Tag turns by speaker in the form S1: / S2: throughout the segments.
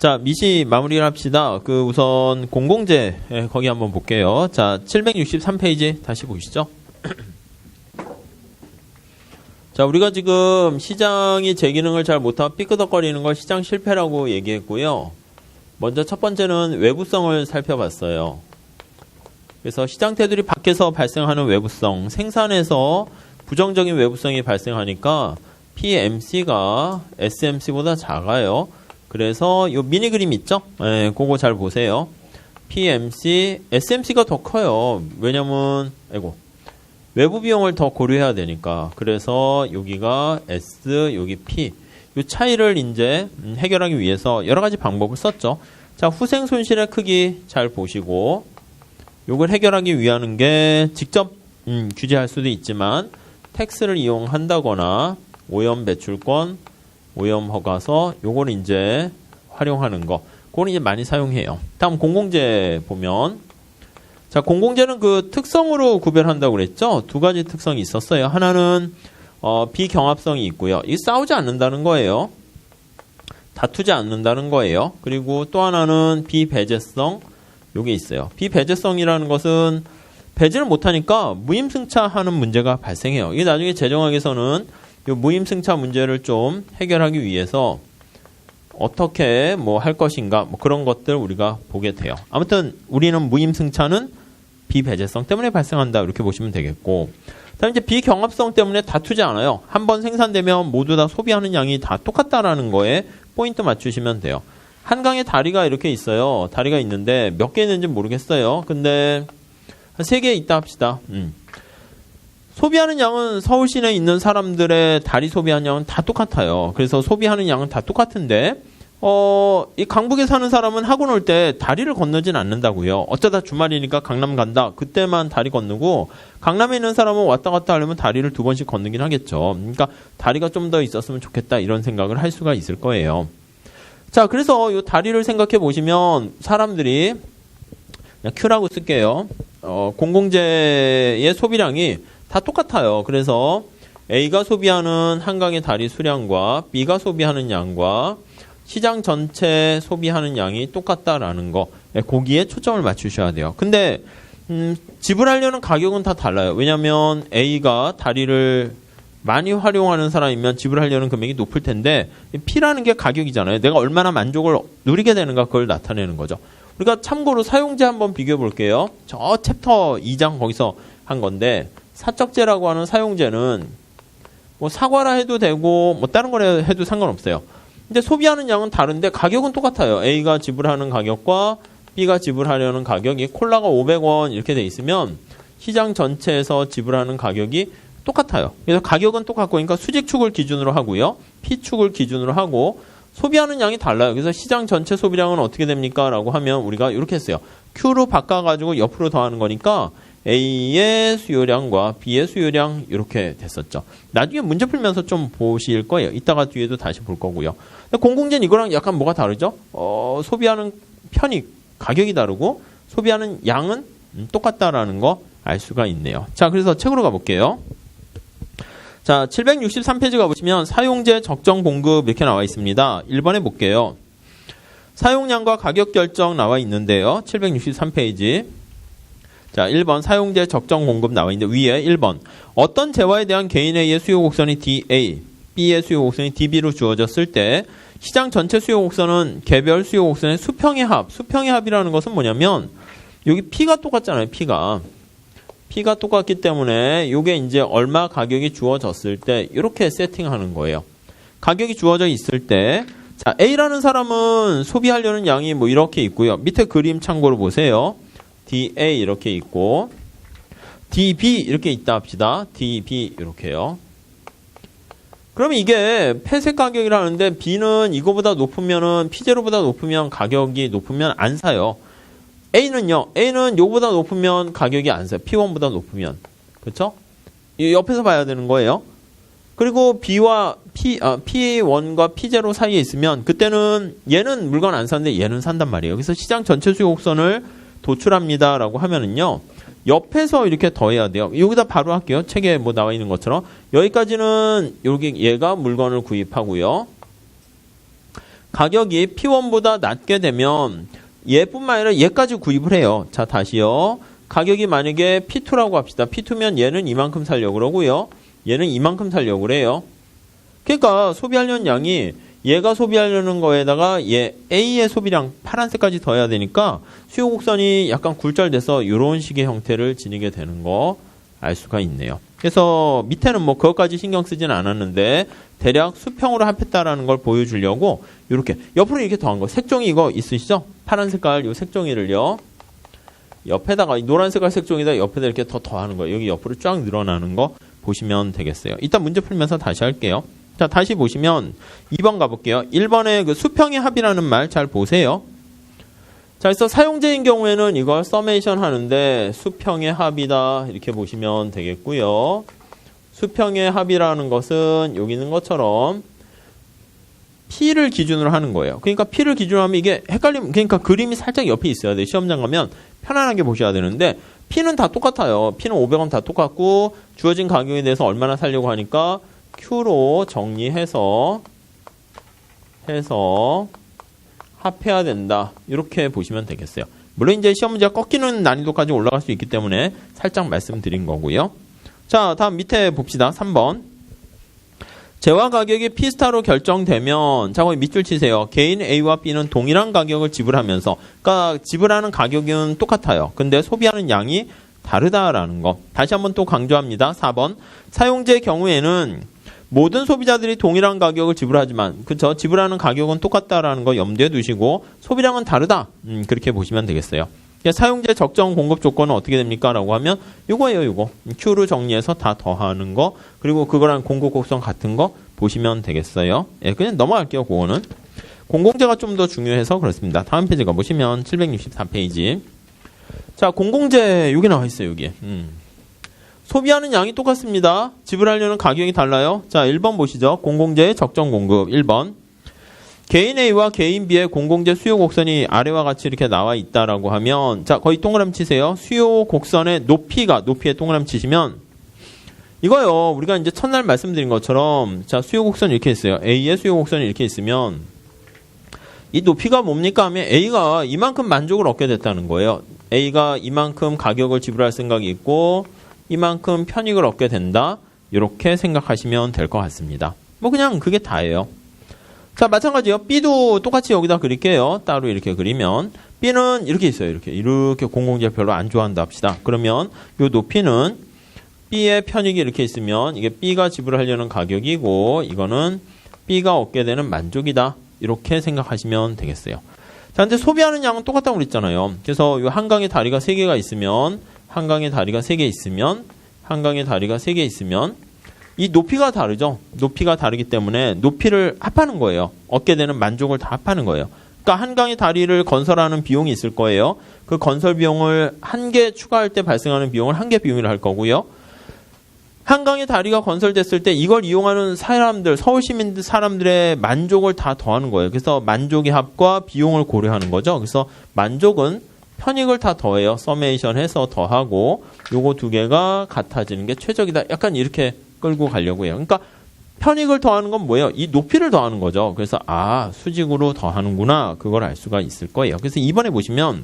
S1: 자, 미시 마무리를 합시다. 우선 공공재 거기 한번 볼게요. 자, 763페이지 다시 보시죠. 자, 우리가 지금 시장이 제 기능을 잘 못하고 삐끄덕거리는 걸 시장 실패라고 얘기했고요. 먼저 첫 번째는 외부성을 살펴봤어요. 그래서 시장태들이 밖에서 발생하는 외부성, 생산에서 부정적인 외부성이 발생하니까 PMC가 SMC보다 작아요. 그래서 이 미니 그림 있죠? 네, 그거 잘 보세요. PMC, SMC가 더 커요. 왜냐면 외부 비용을 더 고려해야 되니까. 그래서 여기가 S, 여기 P. 이 차이를 이제 해결하기 위해서 여러 가지 방법을 썼죠. 자, 후생 손실의 크기 잘 보시고 이걸 해결하기 위한 게 직접 규제할 수도 있지만 텍스를 이용한다거나 오염 배출권, 오염 허가서 요걸 이제 활용하는 거. 그걸 이제 많이 사용해요. 다음 공공재 보면 자, 공공재는 그 특성으로 구별한다고 그랬죠? 두 가지 특성이 있었어요. 하나는 비경합성이 있고요. 이 싸우지 않는다는 거예요. 다투지 않는다는 거예요. 그리고 또 하나는 비배제성, 요게 있어요. 비배제성이라는 것은 배제를 못하니까 무임승차하는 문제가 발생해요. 이게 나중에 재정학에서는 이 무임승차 문제를 좀 해결하기 위해서 어떻게 할 것인가 그런 것들 우리가 보게 돼요. 아무튼 우리는 무임승차는 비배제성 때문에 발생한다 이렇게 보시면 되겠고, 다음 이제 비경합성 때문에 다투지 않아요. 한번 생산되면 모두 다 소비하는 양이 다 똑같다라는 거에 포인트 맞추시면 돼요. 한강에 다리가 이렇게 있어요. 다리가 있는데 몇 개 있는지 모르겠어요. 근데 한 3개 있다 합시다. 소비하는 양은 서울 시내에 있는 사람들의 다리 소비하는 양은 다 똑같아요. 그래서 소비하는 양은 다 똑같은데 이 강북에 사는 사람은 학원 올 때 다리를 건너진 않는다고요. 어쩌다 주말이니까 강남 간다. 그때만 다리 건너고 강남에 있는 사람은 왔다 갔다 하려면 다리를 2번씩 건너긴 하겠죠. 그러니까 다리가 좀 더 있었으면 좋겠다 이런 생각을 할 수가 있을 거예요. 자, 그래서 이 다리를 생각해 보시면 사람들이 그냥 Q라고 쓸게요. 공공재의 소비량이 다 똑같아요. 그래서 A가 소비하는 한강의 다리 수량과 B가 소비하는 양과 시장 전체 소비하는 양이 똑같다라는 거, 거기에 초점을 맞추셔야 돼요. 근데 지불하려는 가격은 다 달라요. 왜냐하면 A가 다리를 많이 활용하는 사람이면 지불하려는 금액이 높을 텐데 P라는 게 가격이잖아요. 내가 얼마나 만족을 누리게 되는가 그걸 나타내는 거죠. 우리가 참고로 사용재 한번 비교해 볼게요. 저 챕터 2장 거기서 한 건데 사적재라고 하는 사용재는 사과라 해도 되고 다른 거라 해도 상관없어요. 근데 소비하는 양은 다른데 가격은 똑같아요. A가 지불하는 가격과 B가 지불하려는 가격이 콜라가 500원 이렇게 돼 있으면 시장 전체에서 지불하는 가격이 똑같아요. 그래서 가격은 똑같고 그러니까 수직축을 기준으로 하고요. P축을 기준으로 하고 소비하는 양이 달라요. 그래서 시장 전체 소비량은 어떻게 됩니까? 라고 하면 우리가 이렇게 했어요. Q로 바꿔가지고 옆으로 더하는 거니까 A의 수요량과 B의 수요량 이렇게 됐었죠. 나중에 문제 풀면서 좀 보실 거예요. 이따가 뒤에도 다시 볼 거고요. 공공재는 이거랑 약간 뭐가 다르죠? 소비하는 편이 가격이 다르고 소비하는 양은 똑같다라는 거 알 수가 있네요. 자, 그래서 책으로 가볼게요. 자, 763페이지 가보시면 사용재 적정 공급 이렇게 나와 있습니다. 1번에 볼게요. 사용량과 가격 결정 나와 있는데요. 763페이지. 자, 1번 사용재 적정 공급 나와 있는데 위에 1번 어떤 재화에 대한 개인 A의 수요 곡선이 DA, B의 수요 곡선이 DB로 주어졌을 때 시장 전체 수요 곡선은 개별 수요 곡선의 수평의 합. 수평의 합이라는 것은 뭐냐면 여기 P가 똑같잖아요. P가 똑같기 때문에 이게 이제 얼마 가격이 주어졌을 때 이렇게 세팅하는 거예요. 가격이 주어져 있을 때 자, A라는 사람은 소비하려는 양이 이렇게 있고요. 밑에 그림 참고로 보세요. DA 이렇게 있고 DB 이렇게 있다 합시다. DB 이렇게요. 그러면 이게 폐쇄 가격이라는데 B는 이거보다 높으면은 P0보다 높으면 가격이 높으면 안 사요. A는요. A는 요보다 높으면 가격이 안 사요. P1보다 높으면. 그렇죠? 옆에서 봐야 되는 거예요. 그리고 B와 P1과 P0 사이에 있으면 그때는 얘는 물건 안 사는데 얘는 산단 말이에요. 그래서 시장 전체 수요 곡선을 도출합니다라고 하면은요. 옆에서 이렇게 더해야 돼요. 여기다 바로 할게요. 책에 나와 있는 것처럼. 여기까지는 여기 얘가 물건을 구입하고요. 가격이 P1보다 낮게 되면 얘뿐만 아니라 얘까지 구입을 해요. 자, 다시요. 가격이 만약에 P2라고 합시다. P2면 얘는 이만큼 살려고 그러고요. 얘는 이만큼 살려고 그래요. 그러니까 소비하려는 양이 얘가 소비하려는 거에다가 얘 A의 소비량 파란색까지 더해야 되니까 수요 곡선이 약간 굴절돼서 이런 식의 형태를 지니게 되는 거 알 수가 있네요. 그래서 밑에는 뭐 그것까지 신경 쓰진 않았는데 대략 수평으로 합했다라는 걸 보여주려고 이렇게 옆으로 이렇게 더한 거. 색종이 이거 있으시죠? 파란 색깔 이 색종이를요. 옆에다가 노란 색깔 색종이다 옆에다 이렇게 더하는 거예요. 여기 옆으로 쫙 늘어나는 거 보시면 되겠어요. 이따 문제 풀면서 다시 할게요. 자, 다시 보시면 2번 가볼게요. 1번에 그 수평의 합이라는 말 잘 보세요. 자, 그래서 사용제인 경우에는 이걸 서메이션 하는데 수평의 합이다 이렇게 보시면 되겠고요. 수평의 합이라는 것은 여기 있는 것처럼 P를 기준으로 하는 거예요. 그러니까 P를 기준으로 하면 이게 헷갈리면 그러니까 그림이 살짝 옆에 있어야 돼요. 시험장 가면 편안하게 보셔야 되는데 P는 다 똑같아요. P는 500원 다 똑같고 주어진 가격에 대해서 얼마나 살려고 하니까 Q로 정리해서 합해야 된다. 이렇게 보시면 되겠어요. 물론 이제 시험 문제가 꺾이는 난이도까지 올라갈 수 있기 때문에 살짝 말씀드린 거고요. 자, 다음 밑에 봅시다. 3번. 재화 가격이 P스타로 결정되면 자, 거기 밑줄 치세요. 개인 A와 B는 동일한 가격을 지불하면서 그러니까 지불하는 가격은 똑같아요. 근데 소비하는 양이 다르다라는 거. 다시 한번 또 강조합니다. 4번. 사용자의 경우에는 모든 소비자들이 동일한 가격을 지불하지만 그쵸? 지불하는 가격은 똑같다라는 거 염두에 두시고 소비량은 다르다. 그렇게 보시면 되겠어요. 사용자의 적정 공급 조건은 어떻게 됩니까? 라고 하면 이거예요. 이거. Q로 정리해서 다 더하는 거 그리고 그거랑 공급 곡선 같은 거 보시면 되겠어요. 예, 그냥 넘어갈게요. 그거는. 공공재가 좀 더 중요해서 그렇습니다. 다음 페이지 가보시면 764페이지. 자, 공공재 여기 나와 있어요. 여기. 소비하는 양이 똑같습니다. 지불하려는 가격이 달라요. 자, 1번 보시죠. 공공재의 적정 공급 1번. 개인 A와 개인 B의 공공재 수요 곡선이 아래와 같이 이렇게 나와 있다라고 하면 자, 거의 동그라미 치세요. 수요 곡선의 높이에 동그라미 치시면 이거요. 우리가 이제 첫날 말씀드린 것처럼 자, 수요 곡선이 이렇게 있어요. A의 수요 곡선이 이렇게 있으면 이 높이가 뭡니까 하면 A가 이만큼 만족을 얻게 됐다는 거예요. A가 이만큼 가격을 지불할 생각이 있고 이만큼 편익을 얻게 된다. 이렇게 생각하시면 될 것 같습니다. 뭐 그냥 그게 다예요. 자, 마찬가지요. B도 똑같이 여기다 그릴게요. 따로 이렇게 그리면 B는 이렇게 있어요. 이렇게 공공재 별로 안 좋아한다 합시다. 그러면 이 높이는 B의 편익이 이렇게 있으면 이게 B가 지불하려는 가격이고 이거는 B가 얻게 되는 만족이다. 이렇게 생각하시면 되겠어요. 자, 근데 소비하는 양은 똑같다고 그랬잖아요. 그래서 이 한강에 다리가 3개가 있으면 한강에 다리가 3개 있으면 한강에 다리가 3개 있으면 이 높이가 다르죠. 높이가 다르기 때문에 높이를 합하는 거예요. 얻게 되는 만족을 다 합하는 거예요. 그러니까 한강의 다리를 건설하는 비용이 있을 거예요. 그 건설 비용을 1개 추가할 때 발생하는 비용을 1개 비용이라 할 거고요. 한강의 다리가 건설됐을 때 이걸 이용하는 사람들, 서울 시민들 사람들의 만족을 다 더하는 거예요. 그래서 만족의 합과 비용을 고려하는 거죠. 그래서 만족은 편익을 다 더해요. 서메이션 해서 더하고 요거 두 개가 같아지는 게 최적이다. 약간 이렇게 끌고 가려고 해요. 그러니까 편익을 더하는 건 뭐예요? 이 높이를 더하는 거죠. 그래서 수직으로 더하는구나. 그걸 알 수가 있을 거예요. 그래서 이번에 보시면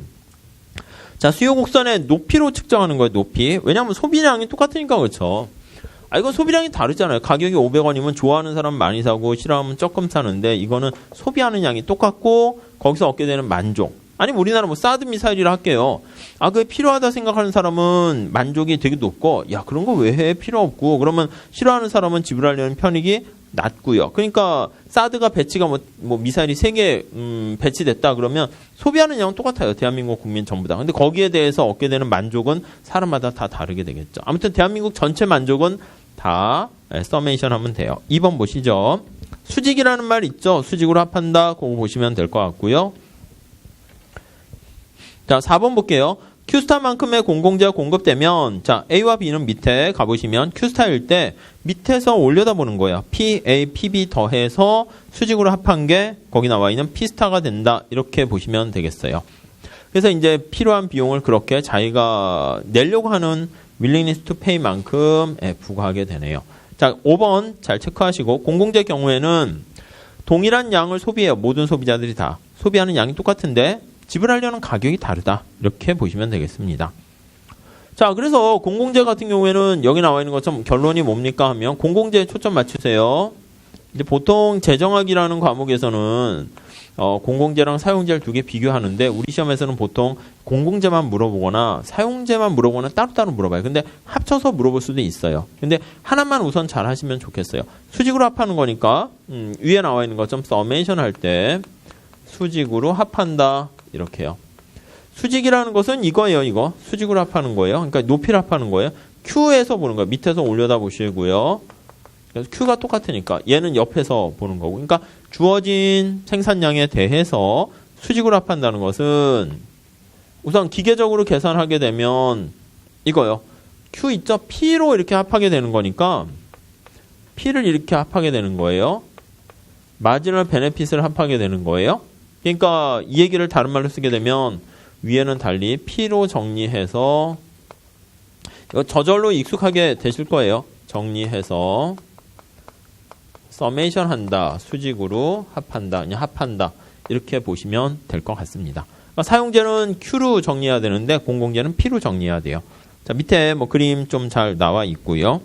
S1: 자, 수요 곡선의 높이로 측정하는 거예요. 높이. 왜냐하면 소비량이 똑같으니까 그렇죠. 이건 소비량이 다르잖아요. 가격이 500원이면 좋아하는 사람 많이 사고 싫어하면 조금 사는데 이거는 소비하는 양이 똑같고 거기서 얻게 되는 만족. 아니면 우리나라 뭐 사드 미사일이라 할게요. 그게 필요하다 생각하는 사람은 만족이 되게 높고 그런 거 왜 해? 필요 없고 그러면 싫어하는 사람은 지불하려는 편익이 낮고요. 그러니까 사드가 배치가 뭐 미사일이 3개 배치됐다 그러면 소비하는 양은 똑같아요. 대한민국 국민 전부 다. 근데 거기에 대해서 얻게 되는 만족은 사람마다 다 다르게 되겠죠. 아무튼 대한민국 전체 만족은 다 서메이션 하면 돼요. 2번 보시죠. 수직이라는 말 있죠. 수직으로 합한다. 그거 보시면 될 것 같고요. 자, 4번 볼게요. Q스타만큼의 공공재가 공급되면 자, A와 B는 밑에 가보시면 Q스타일 때 밑에서 올려다 보는 거예요. P, A, PB 더해서 수직으로 합한 게 거기 나와 있는 P스타가 된다. 이렇게 보시면 되겠어요. 그래서 이제 필요한 비용을 그렇게 자기가 내려고 하는 willingness to pay만큼 부과하게 되네요. 자, 5번 잘 체크하시고 공공재 경우에는 동일한 양을 소비해요. 모든 소비자들이 다. 소비하는 양이 똑같은데 지불하려는 가격이 다르다. 이렇게 보시면 되겠습니다. 자, 그래서 공공재 같은 경우에는 여기 나와 있는 것처럼 결론이 뭡니까 하면 공공재에 초점 맞추세요. 이제 보통 재정학이라는 과목에서는 공공재랑 사용재를 두 개 비교하는데 우리 시험에서는 보통 공공재만 물어보거나 사용재만 물어보거나 따로따로 물어봐요. 근데 합쳐서 물어볼 수도 있어요. 근데 하나만 우선 잘 하시면 좋겠어요. 수직으로 합하는 거니까 위에 나와 있는 것처럼 서메이션 할 때 수직으로 합한다 이렇게요. 수직이라는 것은 이거예요. 이거 수직으로 합하는 거예요. 그러니까 높이를 합하는 거예요. Q에서 보는 거예요. 밑에서 올려다 보시고요. 그래서 Q가 똑같으니까 얘는 옆에서 보는 거고. 그러니까 주어진 생산량에 대해서 수직으로 합한다는 것은 우선 기계적으로 계산하게 되면 이거요. Q 있죠? P로 이렇게 합하게 되는 거니까 P를 이렇게 합하게 되는 거예요. 마지널 베네핏을 합하게 되는 거예요. 그러니까 이 얘기를 다른 말로 쓰게 되면 위에는 달리 P로 정리해서 이거 저절로 익숙하게 되실 거예요. 정리해서 서메이션 한다. 수직으로 합한다. 그냥 합한다. 이렇게 보시면 될 것 같습니다. 그러니까 사용재는 Q로 정리해야 되는데 공공재는 P로 정리해야 돼요. 자, 밑에 뭐 그림 좀 잘 나와 있고요.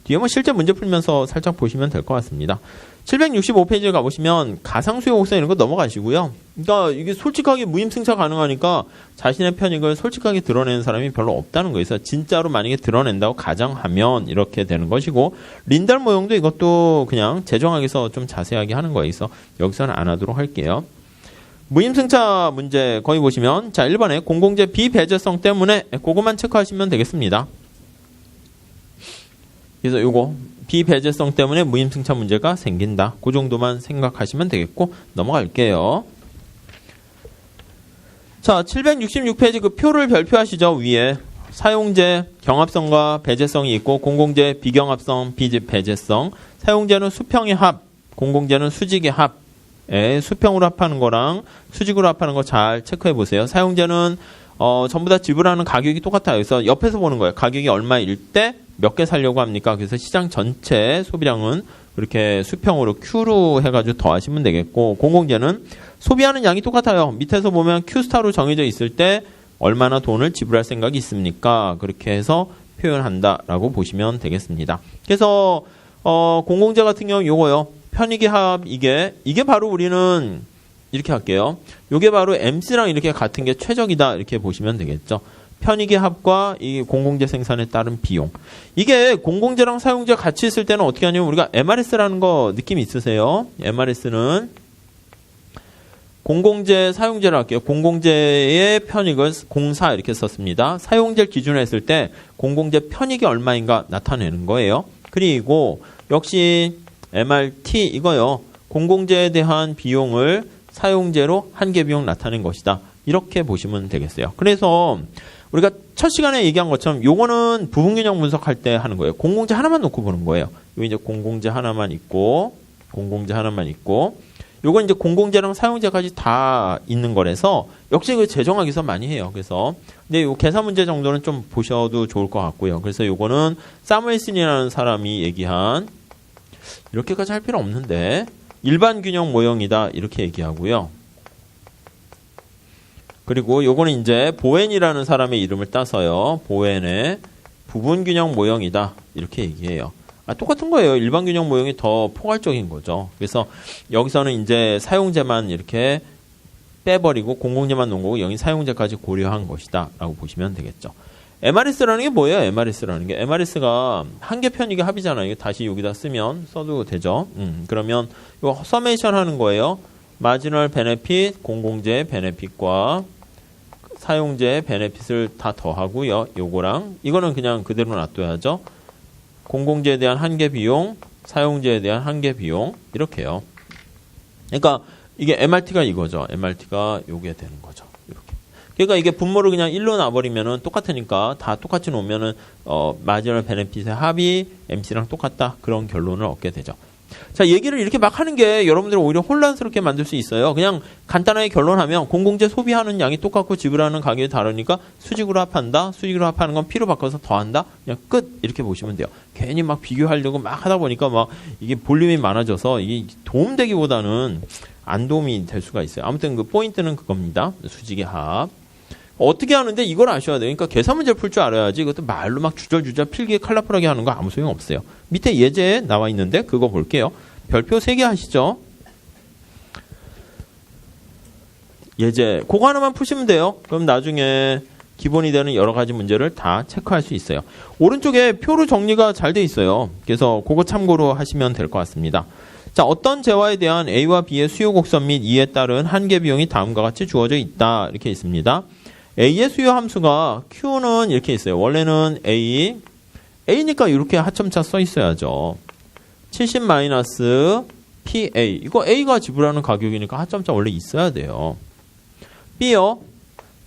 S1: 뒤에 뭐 실제 문제 풀면서 살짝 보시면 될 것 같습니다. 765페이지에 가보시면 가상수요 곡선 이런 거 넘어가시고요. 그러니까 이게 솔직하게 무임승차 가능하니까 자신의 편익을 솔직하게 드러내는 사람이 별로 없다는 거예요. 진짜로 만약에 드러낸다고 가정하면 이렇게 되는 것이고 린달 모형도 이것도 그냥 재정학에서 좀 자세하게 하는 거에 있어 여기서는 안 하도록 할게요. 무임승차 문제 거기 보시면 자 1번에 공공재 비배제성 때문에 그것만 체크하시면 되겠습니다. 그래서 요거 비배제성 때문에 무임승차 문제가 생긴다. 그 정도만 생각하시면 되겠고 넘어갈게요. 자, 766페이지 그 표를 별표하시죠. 위에 사용재 경합성과 배제성이 있고 공공재 비경합성, 비배제성. 사용재는 수평의 합, 공공재는 수직의 합. 수평으로 합하는 거랑 수직으로 합하는 거 잘 체크해 보세요. 사용재는 전부 다 지불하는 가격이 똑같아요. 그래서 옆에서 보는 거예요. 가격이 얼마일 때 몇 개 살려고 합니까? 그래서 시장 전체 소비량은 이렇게 수평으로 Q로 해가지고 더하시면 되겠고 공공재는 소비하는 양이 똑같아요. 밑에서 보면 Q스타로 정해져 있을 때 얼마나 돈을 지불할 생각이 있습니까? 그렇게 해서 표현한다라고 보시면 되겠습니다. 그래서 공공재 같은 경우 요거요. 편익의 합 이게 바로 우리는 이렇게 할게요. 요게 바로 MC랑 이렇게 같은 게 최적이다 이렇게 보시면 되겠죠. 편익의 합과 이 공공재 생산에 따른 비용. 이게 공공재랑 사용재 같이 있을 때는 어떻게 하냐면 우리가 MRS라는 거 느낌 있으세요? MRS는 공공재, 사용재를 할게요. 공공재의 편익을 04 이렇게 썼습니다. 사용재를 기준으로 했을 때 공공재 편익이 얼마인가 나타내는 거예요. 그리고 역시 MRT 이거요. 공공재에 대한 비용을 사용재로 한계 비용 나타낸 것이다. 이렇게 보시면 되겠어요. 그래서 우리가 첫 시간에 얘기한 것처럼 요거는 부분균형 분석할 때 하는 거예요. 공공재 하나만 놓고 보는 거예요. 요 이제 공공재 하나만 있고 요건 이제 공공재랑 사용재까지 다 있는 거라서 역시 그 재정학에서 많이 해요. 그래서 근데 요 계산 문제 정도는 좀 보셔도 좋을 것 같고요. 그래서 요거는 사무엘슨이라는 사람이 얘기한 이렇게까지 할 필요 없는데 일반 균형 모형이다 이렇게 얘기하고요. 그리고 요거는 이제 보엔이라는 사람의 이름을 따서요. 보엔의 부분균형 모형이다 이렇게 얘기해요. 똑같은 거예요. 일반 균형 모형이 더 포괄적인 거죠. 그래서 여기서는 이제 사용재만 이렇게 빼버리고 공공재만 놓은 거고 여기 사용재까지 고려한 것이다 라고 보시면 되겠죠. MRS라는 게 뭐예요? MRS라는 게 한계 편익의 합이잖아요. 이거 다시 여기다 써도 되죠. 그러면 이거 서메이션 하는 거예요. 마지널 베네핏, 공공재 베네핏과 사용재 베네핏을 다 더하고요. 요거랑 이거는 그냥 그대로 놔둬야죠. 공공재에 대한 한계 비용, 사용재에 대한 한계 비용 이렇게요. 그러니까 이게 MRT가 이거죠. MRT가 요게 되는 거죠. 이렇게. 그러니까 이게 분모를 그냥 1로 놔버리면은 똑같으니까 다 똑같이 놓으면은 마지널 베네핏의 합이 MC랑 똑같다 그런 결론을 얻게 되죠. 자, 얘기를 이렇게 막 하는 게 여러분들을 오히려 혼란스럽게 만들 수 있어요. 그냥 간단하게 결론하면 공공재 소비하는 양이 똑같고 지불하는 가격이 다르니까 수직으로 합한다. 수직으로 합하는 건 P로 바꿔서 더한다. 그냥 끝 이렇게 보시면 돼요. 괜히 막 비교하려고 막 하다 보니까 막 이게 볼륨이 많아져서 이게 도움되기보다는 안 도움이 될 수가 있어요. 아무튼 그 포인트는 그겁니다. 수직의 합. 어떻게 하는데 이걸 아셔야 돼요. 그러니까 계산 문제를 풀 줄 알아야지. 이것도 말로 막 주절주절 필기에 컬러풀하게 하는 거 아무 소용 없어요. 밑에 예제 나와 있는데 그거 볼게요. 별표 3개 하시죠. 예제 그거 하나만 푸시면 돼요. 그럼 나중에 기본이 되는 여러 가지 문제를 다 체크할 수 있어요. 오른쪽에 표로 정리가 잘 돼 있어요. 그래서 그거 참고로 하시면 될 것 같습니다. 자, 어떤 재화에 대한 A와 B의 수요 곡선 및 이에 따른 한계 비용이 다음과 같이 주어져 있다. 이렇게 있습니다. A의 수요 함수가 Q는 이렇게 있어요. 원래는 A니까 이렇게 하첨차 써 있어야죠. 70-PA. 이거 A가 지불하는 가격이니까 하첨차 원래 있어야 돼요. B요.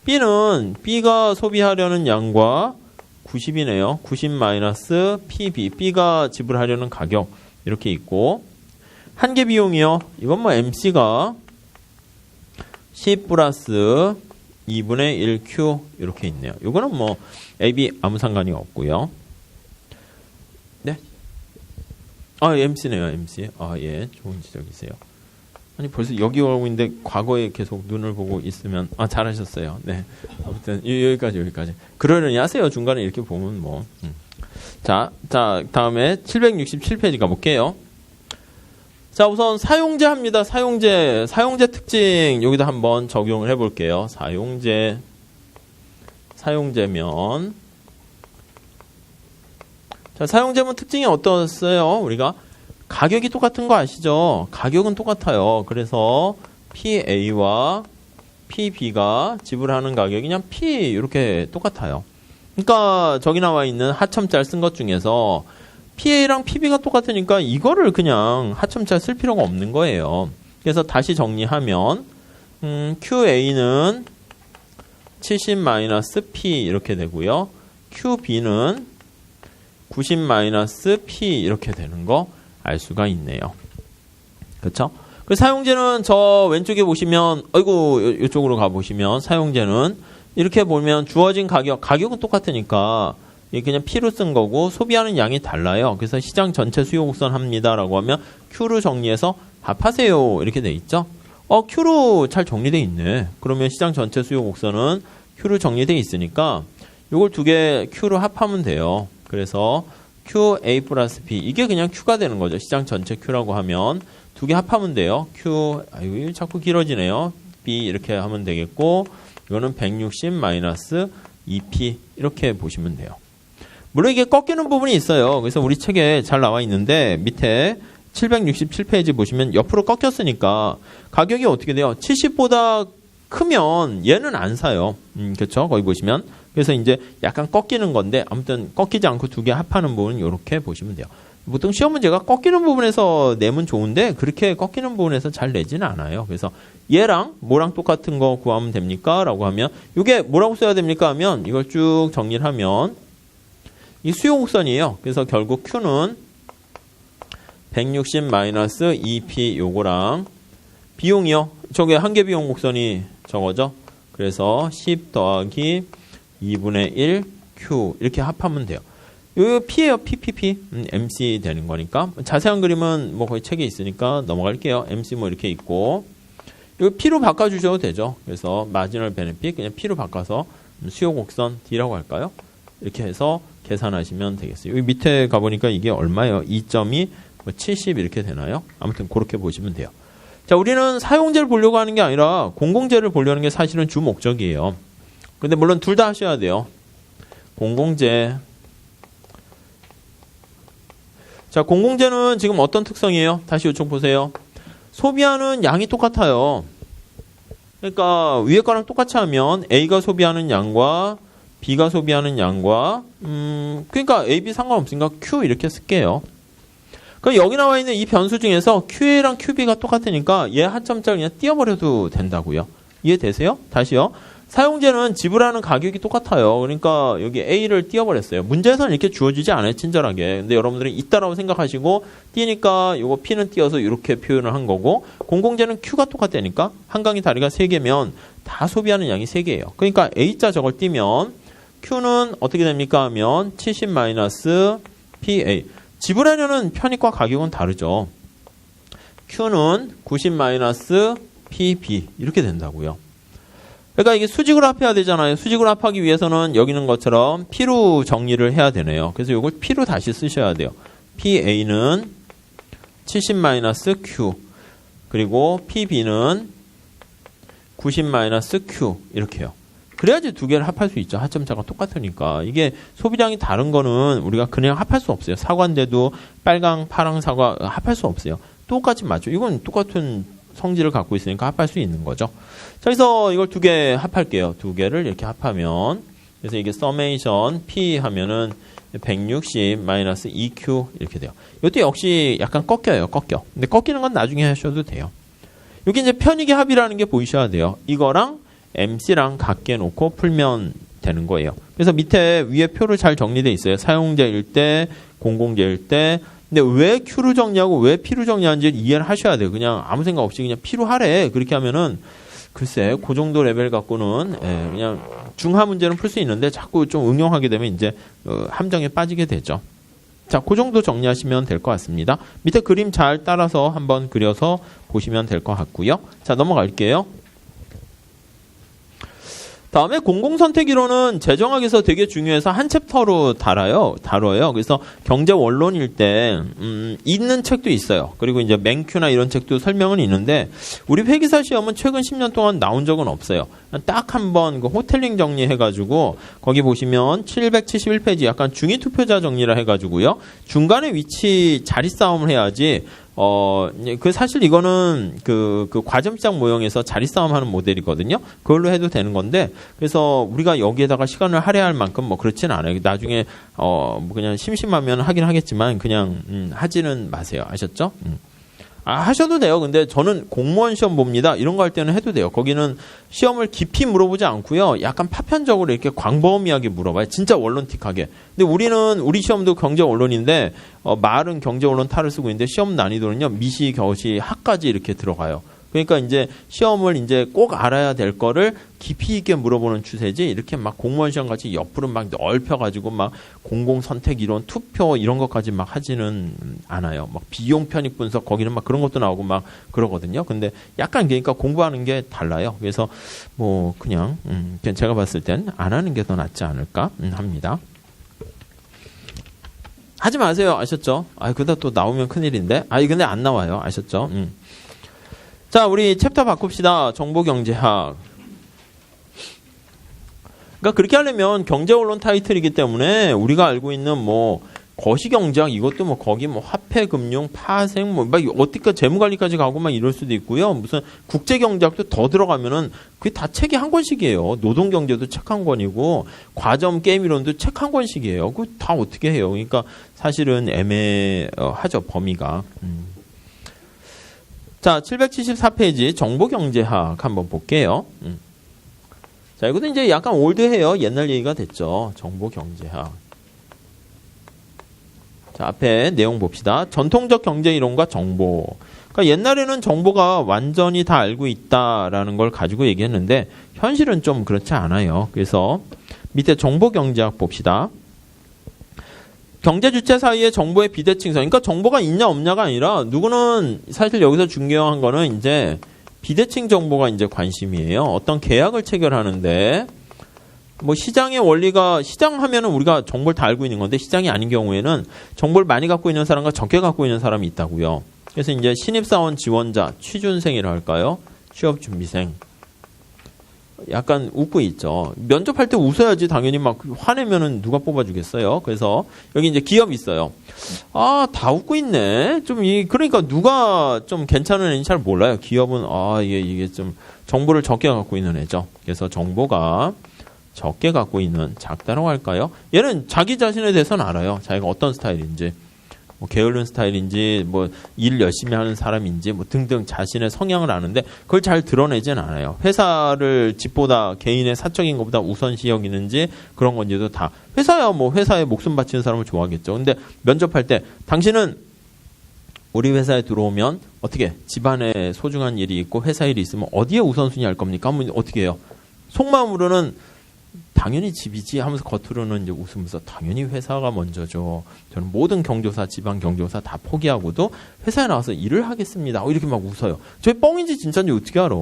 S1: B는 B가 소비하려는 양과 90이네요. 90-PB. B가 지불하려는 가격. 이렇게 있고. 한계 비용이요. 이건 뭐 MC가 10 플러스 2분의 1Q 이렇게 있네요. 이거는 뭐 AB 아무 상관이 없고요. 네? 아, MC네요. MC. 아, 예. 좋은 지적이세요. 아니 벌써 여기 오고 있는데 과거에 계속 눈을 보고 있으면 잘하셨어요. 네. 아무튼 여기까지. 그러려니 하세요. 중간에 이렇게 보면 뭐. 자, 다음에 767페이지 가볼게요. 자, 우선 사용제 합니다. 사용제 특징 여기다 한번 적용을 해볼게요. 사용제면 자, 사용제면 특징이 어떻어요? 우리가 가격이 똑같은 거 아시죠? 가격은 똑같아요. 그래서 PA와 PB가 지불하는 가격이 그냥 P 이렇게 똑같아요. 그러니까 저기 나와 있는 하첨짤 쓴 것 중에서 PA랑 PB가 똑같으니까 이거를 그냥 하첨짤 쓸 필요가 없는 거예요. 그래서 다시 정리하면 QA는 70-P 이렇게 되고요. QB는 90-P 이렇게 되는 거 알 수가 있네요. 그렇죠? 그 사용제는 저 왼쪽에 보시면 이쪽으로 가보시면 사용제는 이렇게 보면 주어진 가격은 똑같으니까 그냥 P로 쓴 거고 소비하는 양이 달라요. 그래서 시장 전체 수요 곡선 합니다라고 하면 Q로 정리해서 합하세요. 이렇게 돼 있죠. Q로 잘 정리돼 있네. 그러면 시장 전체 수요 곡선은 Q로 정리돼 있으니까 이걸 두 개 Q로 합하면 돼요. 그래서 QA 플러스 B 이게 그냥 Q가 되는 거죠. 시장 전체 Q라고 하면 두 개 합하면 돼요. Q 자꾸 길어지네요. B 이렇게 하면 되겠고 이거는 160-2P 이렇게 보시면 돼요. 물론 이게 꺾이는 부분이 있어요. 그래서 우리 책에 잘 나와 있는데 밑에 767페이지 보시면 옆으로 꺾였으니까 가격이 어떻게 돼요? 70보다 크면 얘는 안 사요. 그렇죠? 거기 보시면. 그래서 이제 약간 꺾이는 건데 아무튼 꺾이지 않고 두 개 합하는 부분은 이렇게 보시면 돼요. 보통 시험 문제가 꺾이는 부분에서 내면 좋은데 그렇게 꺾이는 부분에서 잘 내지는 않아요. 그래서 얘랑 뭐랑 똑같은 거 구하면 됩니까? 라고 하면 이게 뭐라고 써야 됩니까? 하면 이걸 쭉 정리를 하면 이 수요 곡선이에요. 그래서 결국 Q는 160-2P 요거랑 비용이요. 저게 한계 비용 곡선이 저거죠. 그래서 10 더하기 2분의 1 Q 이렇게 합하면 돼요. 요 P예요. PPP. MC 되는 거니까. 자세한 그림은 뭐 거의 책에 있으니까 넘어갈게요. MC 뭐 이렇게 있고 이거 P로 바꿔주셔도 되죠. 그래서 마지널 베네핏 그냥 P로 바꿔서 수요 곡선 D라고 할까요? 이렇게 해서 계산하시면 되겠어요. 여기 밑에 가보니까 이게 얼마예요? 2.2, 70 이렇게 되나요? 아무튼 그렇게 보시면 돼요. 자, 우리는 사용제를 보려고 하는 게 아니라 공공재를 보려는 게 사실은 주 목적이에요. 근데 물론 둘 다 하셔야 돼요. 공공재. 자, 공공재는 지금 어떤 특성이에요? 다시 이쪽 보세요. 소비하는 양이 똑같아요. 그러니까 위에 거랑 똑같이 하면 A가 소비하는 양과 B가 소비하는 양과 그러니까 A, B 상관없으니까 Q 이렇게 쓸게요. 그럼 여기 나와 있는 이 변수 중에서 QA랑 QB가 똑같으니까 얘 하점짤 그냥 띄워버려도 된다고요. 이해되세요? 다시요. 사용제는 지불하는 가격이 똑같아요. 그러니까 여기 A를 띄워버렸어요. 문제에서는 이렇게 주어지지 않아요. 친절하게. 근데 여러분들은 있다라고 생각하시고 띄니까 이거 P는 띄어서 이렇게 표현을 한 거고 공공재는 Q가 똑같다니까 한강의 다리가 3개면 다 소비하는 양이 3개예요. 그러니까 A자 저걸 띄면 Q는 어떻게 됩니까 하면 70-PA. 지불하려는 편익과 가격은 다르죠. Q는 90-PB 이렇게 된다고요. 그러니까 이게 수직으로 합해야 되잖아요. 수직으로 합하기 위해서는 여기 있는 것처럼 P로 정리를 해야 되네요. 그래서 이걸 P로 다시 쓰셔야 돼요. PA는 70-Q 그리고 PB는 90-Q 이렇게요. 그래야지 두 개를 합할 수 있죠. 하점차가 똑같으니까. 이게 소비량이 다른 거는 우리가 그냥 합할 수 없어요. 사과인데도 빨강, 파랑 사과 합할 수 없어요. 똑같이 맞죠. 이건 똑같은 성질을 갖고 있으니까 합할 수 있는 거죠. 자, 그래서 이걸 두 개 합할게요. 두 개를 이렇게 합하면 그래서 이게 서메이션 P 하면은 160-2Q 이렇게 돼요. 이것도 역시 약간 꺾여요. 꺾여. 근데 꺾이는 건 나중에 하셔도 돼요. 여기 이제 편익의 합이라는 게 보이셔야 돼요. 이거랑 MC랑 같게 놓고 풀면 되는 거예요. 그래서 밑에 위에 표를 잘 정리되어 있어요. 사용자일 때, 공공재일 때. 근데 왜 Q로 정리하고 왜 P로 정리하는지 이해를 하셔야 돼요. 그냥 아무 생각 없이 그냥 P로 하래. 그렇게 하면은 글쎄 그 정도 레벨 갖고는 그냥 중하 문제는 풀 수 있는데 자꾸 좀 응용하게 되면 이제 함정에 빠지게 되죠. 자, 그 정도 정리하시면 될 것 같습니다. 밑에 그림 잘 따라서 한번 그려서 보시면 될 것 같고요. 자, 넘어갈게요. 다음에 공공선택이론은 재정학에서 되게 중요해서 한 챕터로 다뤄요. 그래서 경제 원론일 때 있는 책도 있어요. 그리고 이제 맹큐나 이런 책도 설명은 있는데 우리 회계사 시험은 최근 10년 동안 나온 적은 없어요. 딱 한 번 그 호텔링 정리해가지고 거기 보시면 771페이지 약간 중위 투표자 정리라 해가지고요. 중간에 위치 자리 싸움을 해야지. 그 사실 이거는 그 과점시장 모형에서 자리 싸움 하는 모델이거든요. 그걸로 해도 되는 건데, 그래서 우리가 여기에다가 시간을 할애할 만큼 뭐 그렇진 않아요. 나중에, 뭐 그냥 심심하면 하긴 하겠지만, 그냥, 하지는 마세요. 아셨죠? 하셔도 돼요. 근데 저는 공무원 시험 봅니다. 이런 거 할 때는 해도 돼요. 거기는 시험을 깊이 물어보지 않고요. 약간 파편적으로 이렇게 광범위하게 물어봐요. 진짜 원론틱하게. 근데 우리 시험도 경제 원론인데, 말은 경제 원론 탈을 쓰고 있는데 시험 난이도는요. 미시, 겨시, 학까지 이렇게 들어가요. 그러니까 이제 시험을 이제 꼭 알아야 될 거를 깊이 있게 물어보는 추세지 이렇게 막 공무원 시험 같이 옆으로 막 넓혀가지고 막 공공선택 이론, 투표 이런 것까지 막 하지는 않아요. 막 비용 편익 분석 거기는 막 그런 것도 나오고 막 그러거든요. 근데 약간 그러니까 공부하는 게 달라요. 그래서 뭐 그냥 제가 봤을 땐 안 하는 게 더 낫지 않을까 합니다. 하지 마세요. 아셨죠? 그러다 또 나오면 큰일인데. 근데 안 나와요. 아셨죠? 자, 우리 챕터 바꿉시다. 정보경제학. 그러니까 그렇게 하려면 경제원론 타이틀이기 때문에 우리가 알고 있는 뭐 거시경제학 이것도 뭐 거기 뭐 화폐금융, 파생 뭐 막 어디까 재무관리까지 가고 막 이럴 수도 있고요. 무슨 국제경제학도 더 들어가면은 그게 다 책이 한 권씩이에요. 노동경제도 책 한 권이고 과점 게임이론도 책 한 권씩이에요. 그거 다 어떻게 해요? 그러니까 사실은 애매하죠 범위가. 자, 774페이지 정보경제학 한번 볼게요. 자, 이것도 이제 약간 올드해요. 옛날 얘기가 됐죠. 정보경제학. 자, 앞에 내용 봅시다. 전통적 경제이론과 정보. 그러니까 옛날에는 정보가 완전히 다 알고 있다라는 걸 가지고 얘기했는데 현실은 좀 그렇지 않아요. 그래서 밑에 정보경제학 봅시다. 경제 주체 사이의 정보의 비대칭성. 그러니까 정보가 있냐 없냐가 아니라 누구는 사실 여기서 중요한 거는 이제 비대칭 정보가 이제 관심이에요. 어떤 계약을 체결하는데 뭐 시장의 원리가 시장 하면은 우리가 정보를 다 알고 있는 건데 시장이 아닌 경우에는 정보를 많이 갖고 있는 사람과 적게 갖고 있는 사람이 있다고요. 그래서 이제 신입사원 지원자, 취준생이라 할까요? 취업준비생. 약간 웃고 있죠. 면접할 때 웃어야지 당연히 막 화내면은 누가 뽑아주겠어요. 그래서 여기 이제 기업이 있어요. 다 웃고 있네. 그러니까 누가 좀 괜찮은 애인지 잘 몰라요. 기업은 이게 좀 정보를 적게 갖고 있는 애죠. 그래서 정보가 적게 갖고 있는 작다라고 할까요? 얘는 자기 자신에 대해서는 알아요. 자기가 어떤 스타일인지. 뭐 게으른 스타일인지 뭐 일 열심히 하는 사람인지 뭐 등등 자신의 성향을 아는데 그걸 잘 드러내진 않아요. 회사를 집보다 개인의 사적인 것보다 우선시 여기는지 그런 건지도 다 회사야 뭐 회사에 목숨 바치는 사람을 좋아하겠죠. 근데 면접할 때 당신은 우리 회사에 들어오면 어떻게 집안에 소중한 일이 있고 회사 일이 있으면 어디에 우선순위 할 겁니까? 하면 어떻게 해요? 속마음으로는 당연히 집이지 하면서 겉으로는 이제 웃으면서 당연히 회사가 먼저죠. 저는 모든 경조사, 지방 경조사 다 포기하고도 회사에 나와서 일을 하겠습니다. 이렇게 막 웃어요. 저게 뻥인지 진짜인지 어떻게 알아?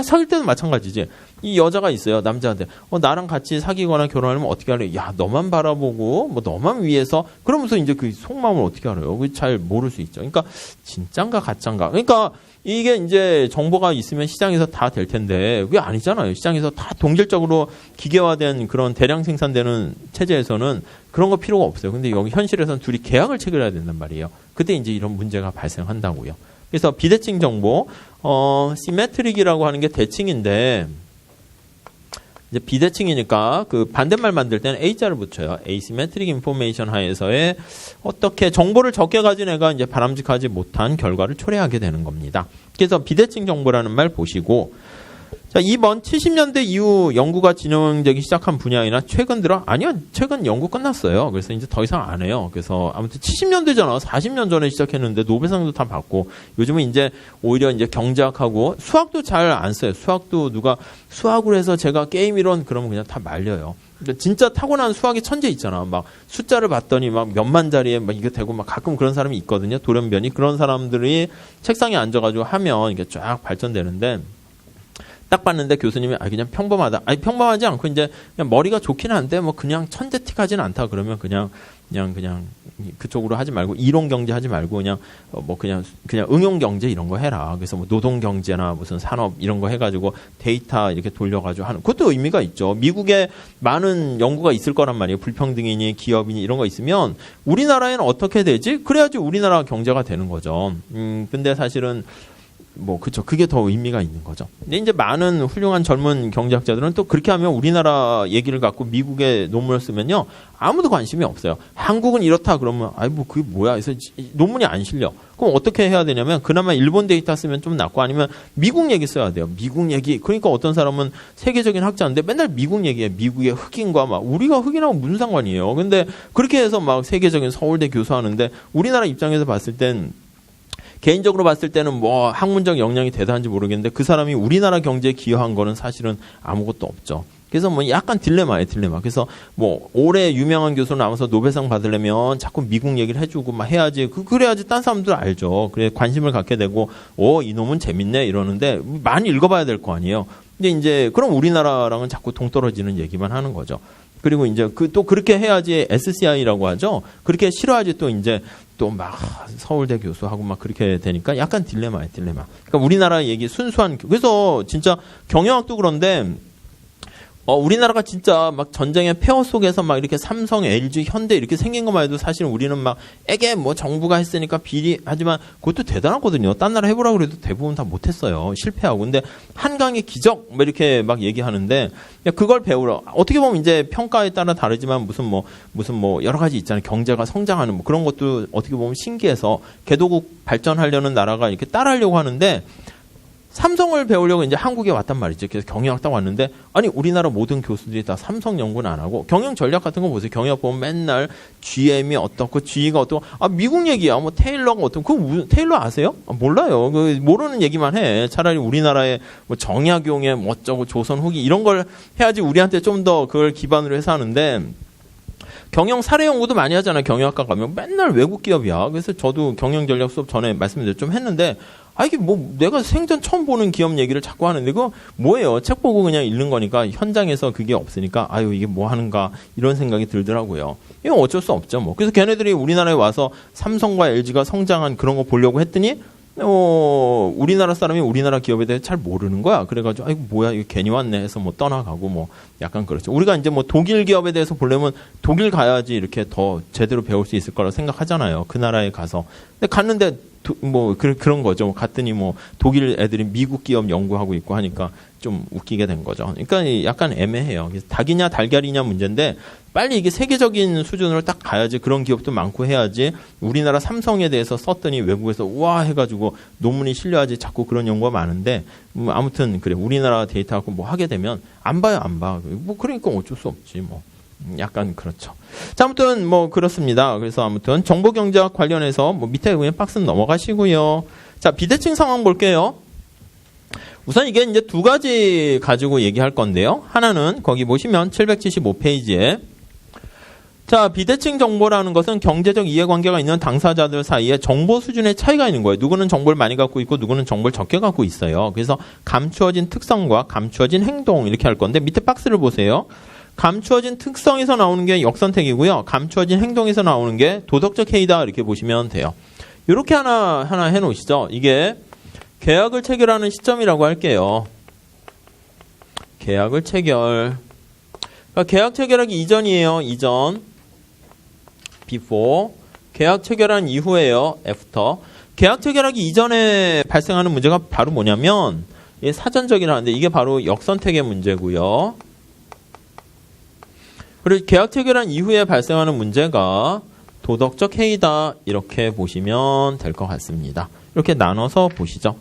S1: 사귈 때는 마찬가지지. 이 여자가 있어요. 남자한테. 나랑 같이 사귀거나 결혼하려면 어떻게 하래? 야, 너만 바라보고, 뭐, 너만 위해서. 그러면서 이제 그 속마음을 어떻게 알아요? 잘 모를 수 있죠. 그러니까, 진짠가, 가짠가. 그러니까, 이게 이제 정보가 있으면 시장에서 다 될 텐데, 그게 아니잖아요. 시장에서 다 동질적으로 기계화된 그런 대량 생산되는 체제에서는 그런 거 필요가 없어요. 근데 여기 현실에서는 둘이 계약을 체결해야 된단 말이에요. 그때 이제 이런 문제가 발생한다고요. 그래서 비대칭 정보, 시메트릭이라고 하는 게 대칭인데, 이제 비대칭이니까 그 반대말 만들 때는 A자를 붙여요. asymmetric information 하에서의 어떻게 정보를 적게 가진 애가 이제 바람직하지 못한 결과를 초래하게 되는 겁니다. 그래서 비대칭 정보라는 말 보시고, 자, 2번 70년대 이후 연구가 진행되기 시작한 분야이나 최근 들어 아니요 최근 연구 끝났어요. 그래서 이제 더 이상 안 해요. 그래서 아무튼 70년대잖아. 40년 전에 시작했는데 노벨상도 다 받고 요즘은 이제 오히려 이제 경제학하고 수학도 잘 안 써요. 수학도 누가 수학으로 해서 제가 게임 이론 그러면 그냥 다 말려요. 그러니까 진짜 타고난 수학의 천재 있잖아. 막 숫자를 봤더니 막 몇만 자리에 막 이거 되고 막 가끔 그런 사람이 있거든요. 돌연변이 그런 사람들이 책상에 앉아가지고 하면 이게 쫙 발전되는데. 딱 봤는데 교수님이 그냥 평범하다. 평범하지 않고 이제 그냥 머리가 좋긴 한데 뭐 그냥 천재틱하지는 않다. 그러면 그냥 그쪽으로 하지 말고 이론 경제 하지 말고 그냥 그냥 응용 경제 이런 거 해라. 그래서 뭐 노동 경제나 무슨 산업 이런 거 해가지고 데이터 이렇게 돌려가지고 하는 그것도 의미가 있죠. 미국에 많은 연구가 있을 거란 말이에요. 불평등이니 기업이니 이런 거 있으면 우리나라에는 어떻게 되지? 그래야지 우리나라 경제가 되는 거죠. 근데 사실은 그쵸. 그게 더 의미가 있는 거죠. 근데 이제 많은 훌륭한 젊은 경제학자들은 또 그렇게 하면 우리나라 얘기를 갖고 미국에 논문을 쓰면요. 아무도 관심이 없어요. 한국은 이렇다 그러면, 그게 뭐야. 그래서 논문이 안 실려. 그럼 어떻게 해야 되냐면, 그나마 일본 데이터 쓰면 좀 낫고 아니면 미국 얘기 써야 돼요. 미국 얘기. 그러니까 어떤 사람은 세계적인 학자인데 맨날 미국 얘기해. 미국의 흑인과 우리가 흑인하고 무슨 상관이에요. 근데 그렇게 해서 세계적인 서울대 교수 하는데 우리나라 입장에서 봤을 땐 개인적으로 봤을 때는 학문적 역량이 대단한지 모르겠는데 그 사람이 우리나라 경제에 기여한 거는 사실은 아무것도 없죠. 그래서 약간 딜레마예요, 딜레마. 그래서 올해 유명한 교수 나와서 노벨상 받으려면 자꾸 미국 얘기를 해주고 해야지. 그래야지 딴 사람들 알죠. 그래 관심을 갖게 되고, 이놈은 재밌네 이러는데 많이 읽어봐야 될 거 아니에요. 근데 이제 그럼 우리나라랑은 자꾸 동떨어지는 얘기만 하는 거죠. 그리고 이제 또 그렇게 해야지 SCI라고 하죠. 그렇게 싫어야지 또 이제 또 서울대 교수하고 그렇게 되니까 약간 딜레마예요, 딜레마. 그러니까 우리나라 얘기 순수한, 그래서 진짜 경영학도 그런데, 우리나라가 진짜 전쟁의 폐허 속에서 이렇게 삼성, LG, 현대 이렇게 생긴 것만 해도 사실 우리는 에게 정부가 했으니까 비리, 하지만 그것도 대단하거든요. 딴 나라 해보라고 그래도 대부분 다 못했어요. 실패하고. 근데 한강의 기적, 이렇게 얘기하는데, 그걸 배우러. 어떻게 보면 이제 평가에 따라 다르지만 무슨 여러 가지 있잖아요. 경제가 성장하는 그런 것도 어떻게 보면 신기해서 개도국 발전하려는 나라가 이렇게 따라하려고 하는데, 삼성을 배우려고 이제 한국에 왔단 말이죠. 그래서 경영학 딱 왔는데, 우리나라 모든 교수들이 다 삼성 연구는 안 하고, 경영 전략 같은 거 보세요. 경영학 보면 맨날 GM이 어떻고, GE가 어떻고, 미국 얘기야. 테일러가 어떻고, 테일러 아세요? 몰라요. 모르는 얘기만 해. 차라리 우리나라의 정약용의 어쩌고, 조선 후기 이런 걸 해야지 우리한테 좀 더 그걸 기반으로 해서 하는데, 경영 사례 연구도 많이 하잖아요. 경영학과 가면 맨날 외국 기업이야. 그래서 저도 경영 전략 수업 전에 말씀을 좀 했는데, 이게 내가 생전 처음 보는 기업 얘기를 자꾸 하는데, 그거 뭐예요? 책 보고 그냥 읽는 거니까, 현장에서 그게 없으니까, 이게 뭐 하는가, 이런 생각이 들더라고요. 이건 어쩔 수 없죠, 그래서 걔네들이 우리나라에 와서 삼성과 LG가 성장한 그런 거 보려고 했더니, 우리나라 사람이 우리나라 기업에 대해 잘 모르는 거야. 그래가지고, 뭐야, 이거 괜히 왔네 해서 떠나가고, 약간 그렇죠. 우리가 이제 독일 기업에 대해서 보려면 독일 가야지 이렇게 더 제대로 배울 수 있을 거라고 생각하잖아요. 그 나라에 가서. 근데 갔는데, 그런 거죠. 갔더니 독일 애들이 미국 기업 연구하고 있고 하니까 좀 웃기게 된 거죠. 그러니까 약간 애매해요. 닭이냐 달걀이냐 문제인데 빨리 이게 세계적인 수준으로 딱 가야지. 그런 기업도 많고 해야지. 우리나라 삼성에 대해서 썼더니 외국에서 우와 해가지고 논문이 실려야지. 자꾸 그런 연구가 많은데 아무튼 그래. 우리나라 데이터 갖고 뭐 하게 되면 안 봐요, 안 봐. 뭐 그러니까 어쩔 수 없지 뭐. 약간 그렇죠. 자, 아무튼 뭐 그렇습니다. 그래서 아무튼 정보경제학 관련해서 뭐 밑에 그냥 박스는 넘어가시고요. 자, 비대칭 상황 볼게요. 우선 이게 이제 두 가지 가지고 얘기할 건데요. 하나는 거기 보시면 775페이지에 자, 비대칭 정보라는 것은 경제적 이해관계가 있는 당사자들 사이에 정보 수준의 차이가 있는 거예요. 누구는 정보를 많이 갖고 있고 누구는 정보를 적게 갖고 있어요. 그래서 감추어진 특성과 감추어진 행동 이렇게 할 건데 밑에 박스를 보세요. 감추어진 특성에서 나오는 게 역선택이고요. 감추어진 행동에서 나오는 게 도덕적 해이다 이렇게 보시면 돼요. 이렇게 하나 해놓으시죠. 이게 계약을 체결하는 시점이라고 할게요. 계약을 체결. 그러니까 계약 체결하기 이전이에요. 이전. before. 계약 체결한 이후에요. after. 계약 체결하기 이전에 발생하는 문제가 바로 뭐냐면 사전적이라는데 이게 바로 역선택의 문제고요. 그리고 계약 체결한 이후에 발생하는 문제가 도덕적 해이다 이렇게 보시면 될 것 같습니다. 이렇게 나눠서 보시죠.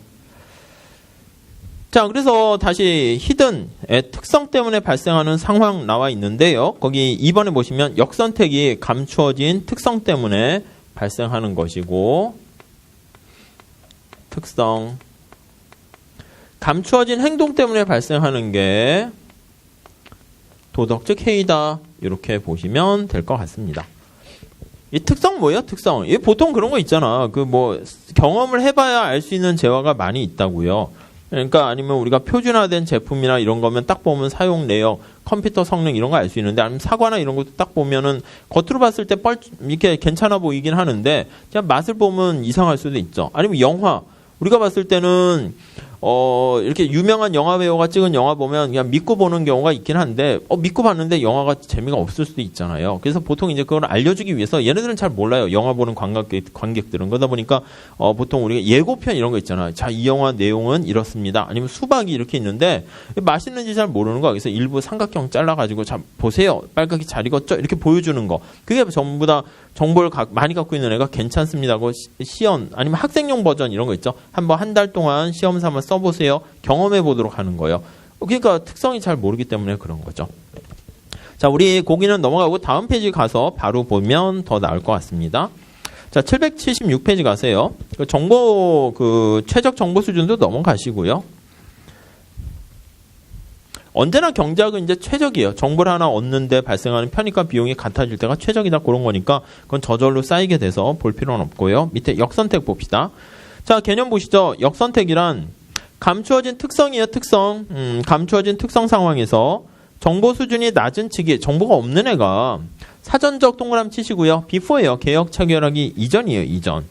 S1: 자, 그래서 다시 히든의 특성 때문에 발생하는 상황 나와 있는데요. 거기 2번에 보시면 역선택이 감추어진 특성 때문에 발생하는 것이고 특성 감추어진 행동 때문에 발생하는 게 도덕적 해이다 이렇게 보시면 될 것 같습니다. 이 특성 뭐예요? 특성. 이 보통 그런 거 있잖아. 그 뭐 경험을 해봐야 알 수 있는 재화가 많이 있다고요. 그러니까 아니면 우리가 표준화된 제품이나 이런 거면 딱 보면 사용 내역, 컴퓨터 성능 이런 거 알 수 있는데 아니면 사과나 이런 것도 딱 보면은 겉으로 봤을 때 이렇게 괜찮아 보이긴 하는데 그냥 맛을 보면 이상할 수도 있죠. 아니면 영화. 우리가 봤을 때는 이렇게 유명한 영화 배우가 찍은 영화 보면 그냥 믿고 보는 경우가 있긴 한데 믿고 봤는데 영화가 재미가 없을 수도 있잖아요. 그래서 보통 이제 그걸 알려주기 위해서 얘네들은 잘 몰라요. 영화 보는 관객들은. 그러다 보니까 보통 우리가 예고편 이런 거 있잖아요. 자, 이 영화 내용은 이렇습니다. 아니면 수박이 이렇게 있는데 맛있는지 잘 모르는 거. 그래서 일부 삼각형 잘라가지고 자 보세요. 빨갛게 잘 익었죠? 이렇게 보여주는 거. 그게 전부 다 정보를 많이 갖고 있는 애가 괜찮습니다고 시연 아니면 학생용 버전 이런 거 있죠. 한번 한 달 동안 시험 삼아 써보세요. 경험해 보도록 하는 거예요. 그러니까 특성이 잘 모르기 때문에 그런 거죠. 자, 우리 고기는 넘어가고 다음 페이지 가서 바로 보면 더 나을 것 같습니다. 자, 776페이지 가세요. 정보 최적 정보 수준도 넘어가시고요. 언제나 경제학은 이제 최적이에요. 정보를 하나 얻는데 발생하는 편익과 비용이 같아질 때가 최적이다 그런 거니까 그건 저절로 쌓이게 돼서 볼 필요는 없고요. 밑에 역선택 봅시다. 자, 개념 보시죠. 역선택이란 감추어진 특성이에요. 특성. 감추어진 특성 상황에서 정보 수준이 낮은 측이 정보가 없는 애가 사전적 동그라미 치시고요. before예요. 계약 체결하기 이전이에요. 이전.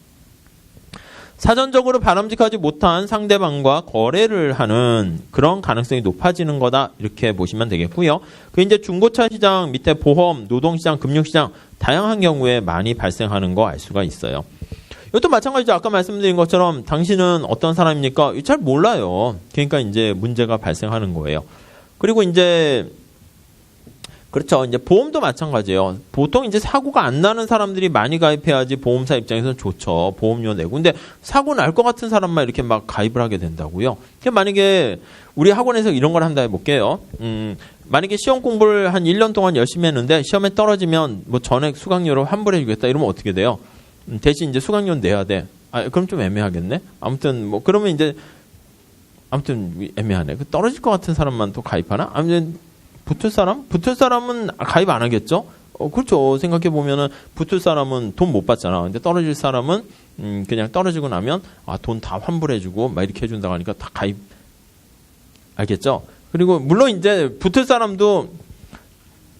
S1: 사전적으로 바람직하지 못한 상대방과 거래를 하는 그런 가능성이 높아지는 거다. 이렇게 보시면 되겠고요. 그 이제 중고차 시장 밑에 보험, 노동시장, 금융시장 다양한 경우에 많이 발생하는 거 알 수가 있어요. 이것도 마찬가지죠. 아까 말씀드린 것처럼 당신은 어떤 사람입니까? 잘 몰라요. 그러니까 이제 문제가 발생하는 거예요. 그리고 이제 그렇죠. 이제 보험도 마찬가지예요. 보통 이제 사고가 안 나는 사람들이 많이 가입해야지 보험사 입장에서는 좋죠. 보험료 내고. 근데 사고 날 것 같은 사람만 이렇게 막 가입을 하게 된다고요. 만약에 우리 학원에서 이런 걸 한다 해볼게요. 만약에 시험 공부를 한 1년 동안 열심히 했는데 시험에 떨어지면 뭐 전액 수강료로 환불해 주겠다. 이러면 어떻게 돼요? 대신 이제 수강료 내야 돼. 그럼 좀 애매하겠네. 아무튼 뭐 그러면 이제 아무튼 애매하네. 떨어질 것 같은 사람만 또 가입하나? 아무튼 붙을 사람은 가입 안 하겠죠? 그렇죠. 생각해 보면은 붙을 사람은 돈 못 받잖아. 근데 떨어질 사람은 그냥 떨어지고 나면 돈 다 환불해주고 막 이렇게 해준다고 하니까 다 가입. 알겠죠? 그리고 물론 이제 붙을 사람도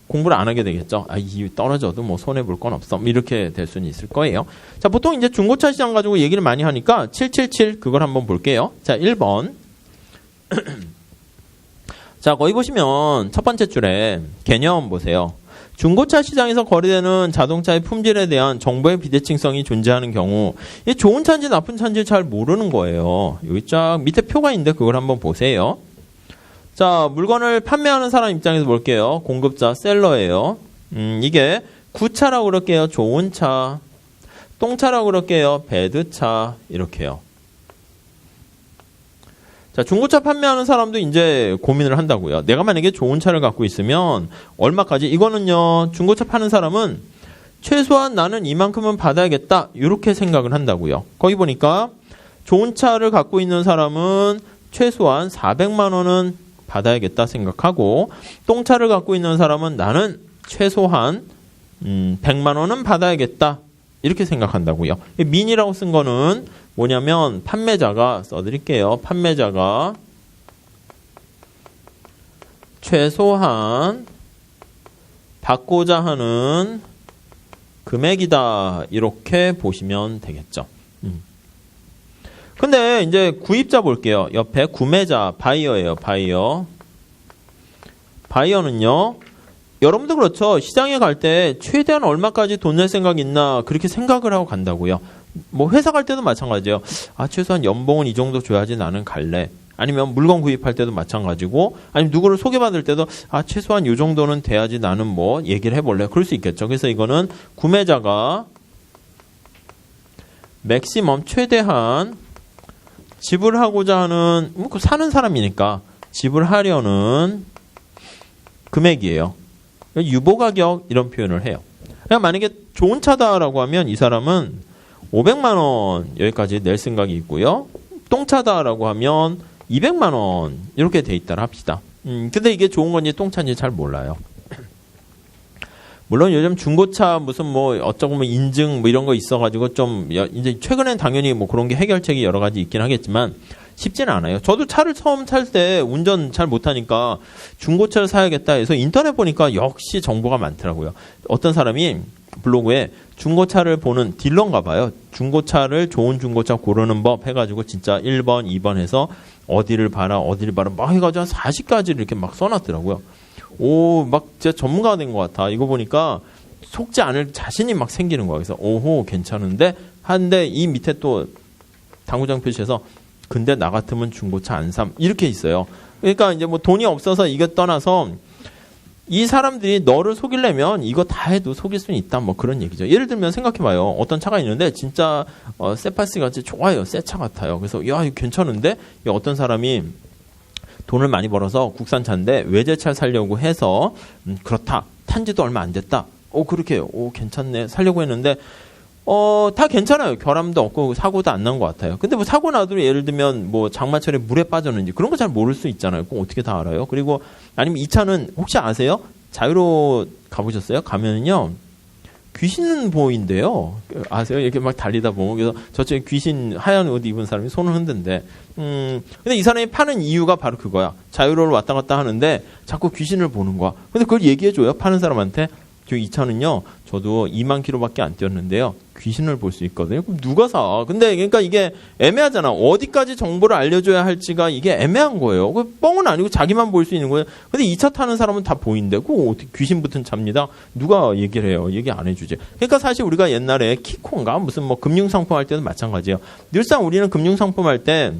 S1: 공부를 안 하게 되겠죠. 이 떨어져도 뭐 손해 볼 건 없어. 이렇게 될 수는 있을 거예요. 자, 보통 이제 중고차 시장 가지고 얘기를 많이 하니까 777 그걸 한번 볼게요. 자, 1번. 자, 거기 보시면 첫 번째 줄에 개념 보세요. 중고차 시장에서 거래되는 자동차의 품질에 대한 정보의 비대칭성이 존재하는 경우 이게 좋은 차인지 나쁜 차인지 잘 모르는 거예요. 여기 쫙 밑에 표가 있는데 그걸 한번 보세요. 자, 물건을 판매하는 사람 입장에서 볼게요. 공급자, 셀러예요. 이게 구차라고 그럴게요. 좋은 차. 똥차라고 그럴게요. 배드차. 이렇게요. 자, 중고차 판매하는 사람도 이제 고민을 한다고요. 내가 만약에 좋은 차를 갖고 있으면 얼마까지? 이거는요, 중고차 파는 사람은 최소한 나는 이만큼은 받아야겠다. 이렇게 생각을 한다고요. 거기 보니까 좋은 차를 갖고 있는 사람은 최소한 400만 원은 받아야겠다 생각하고, 똥차를 갖고 있는 사람은 나는 최소한 100만 원은 받아야겠다. 이렇게 생각한다고요. 민이라고 쓴 거는 뭐냐면 판매자가 써드릴게요. 판매자가 최소한 받고자 하는 금액이다. 이렇게 보시면 되겠죠. 근데 이제 구입자 볼게요. 옆에 구매자, 바이어예요. 바이어. 바이어는요. 여러분도 그렇죠. 시장에 갈 때 최대한 얼마까지 돈 낼 생각 있나 그렇게 생각을 하고 간다고요. 뭐 회사 갈 때도 마찬가지예요. 아, 최소한 연봉은 이 정도 줘야지 나는 갈래. 아니면 물건 구입할 때도 마찬가지고, 아니면 누구를 소개받을 때도 아, 최소한 이 정도는 돼야지 나는 뭐 얘기를 해볼래. 그럴 수 있겠죠. 그래서 이거는 구매자가 맥시멈 최대한 지불하고자 하는, 뭐 사는 사람이니까 지불하려는 금액이에요. 유보가격 이런 표현을 해요. 그냥 만약에 좋은 차다라고 하면 이 사람은 500만 원 여기까지 낼 생각이 있고요. 똥차다라고 하면 200만 원 이렇게 돼 있다라 합시다. 근데 이게 좋은 건지 똥차인지 잘 몰라요. 물론 요즘 중고차 무슨 뭐 어쩌고 뭐 인증 뭐 이런 거 있어가지고 좀 이제 최근엔 당연히 뭐 그런 게 해결책이 여러 가지 있긴 하겠지만 쉽지는 않아요. 저도 차를 처음 살 때 운전 잘 못하니까 중고차를 사야겠다 해서 인터넷 보니까 역시 정보가 많더라고요. 어떤 사람이 블로그에 중고차를 보는 딜러인가 봐요. 중고차를 좋은 중고차 고르는 법 해가지고 진짜 1번, 2번 해서 어디를 봐라 막 해가지고 한 40가지를 이렇게 막 써놨더라고요. 오, 막 진짜 전문가가 된 것 같아. 이거 보니까 속지 않을 자신이 막 생기는 거야. 그래서 오호 괜찮은데 한데 이 밑에 또 당구장 표시에서 근데 나 같으면 중고차 안 삼 이렇게 있어요. 그러니까 이제 뭐 돈이 없어서 이거 떠나서 이 사람들이 너를 속이려면 이거 다 해도 속일 수는 있다 뭐 그런 얘기죠. 예를 들면 생각해봐요. 어떤 차가 있는데 진짜 세파시 같이 좋아요. 새 차 같아요. 그래서 야 이거 괜찮은데 어떤 사람이 돈을 많이 벌어서 국산차인데 외제차를 사려고 해서 그렇다. 탄지도 얼마 안 됐다. 그렇게 괜찮네. 사려고 했는데 다 괜찮아요. 결함도 없고 사고도 안 난 것 같아요. 근데 뭐 사고 나도 예를 들면 뭐 장마철에 물에 빠졌는지 그런 거 잘 모를 수 있잖아요. 그럼 어떻게 다 알아요? 그리고 아니면 이 차는 혹시 아세요? 자유로 가보셨어요? 가면은요 귀신 보인대요. 아세요? 이렇게 막 달리다 보면 그래서 저쪽에 귀신 하얀 옷 입은 사람이 손을 흔든대. 근데 이 사람이 파는 이유가 바로 그거야. 자유로를 왔다 갔다 하는데 자꾸 귀신을 보는 거야. 근데 그걸 얘기해줘요. 파는 사람한테. 이 차는요, 저도 2만 킬로밖에 안 뛰었는데요, 귀신을 볼 수 있거든요. 그럼 누가 사? 근데 그러니까 이게 애매하잖아. 어디까지 정보를 알려줘야 할지가 이게 애매한 거예요. 그 뻥은 아니고 자기만 볼 수 있는 거예요. 근데 이 차 타는 사람은 다 보인대. 그거 어떻게 귀신 붙은 차입니다. 누가 얘기를 해요? 얘기 안 해주지. 그러니까 사실 우리가 옛날에 키콘가 무슨 뭐 금융상품 할 때도 마찬가지예요. 늘상 우리는 금융상품 할 때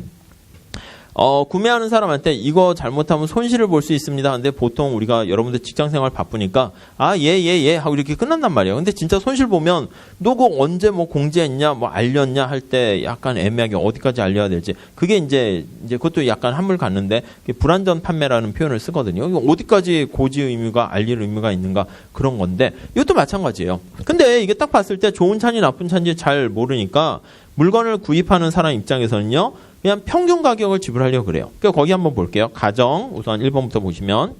S1: 구매하는 사람한테 이거 잘못하면 손실을 볼 수 있습니다. 근데 보통 우리가 여러분들 직장생활 바쁘니까 예 하고 이렇게 끝난단 말이에요. 근데 진짜 손실 보면 너 그거 언제 뭐 공지했냐 뭐 알렸냐 할 때 약간 애매하게 어디까지 알려야 될지 그게 이제 그것도 약간 한물 갔는데 불완전 판매라는 표현을 쓰거든요. 어디까지 고지 의무가 알릴 의무가 있는가 그런 건데 이것도 마찬가지예요. 근데 이게 딱 봤을 때 좋은 차인지 나쁜 차인지 잘 모르니까 물건을 구입하는 사람 입장에서는요. 그냥 평균 가격을 지불하려고 그래요. 그러니까 거기 한번 볼게요. 가정 우선 1번부터 보시면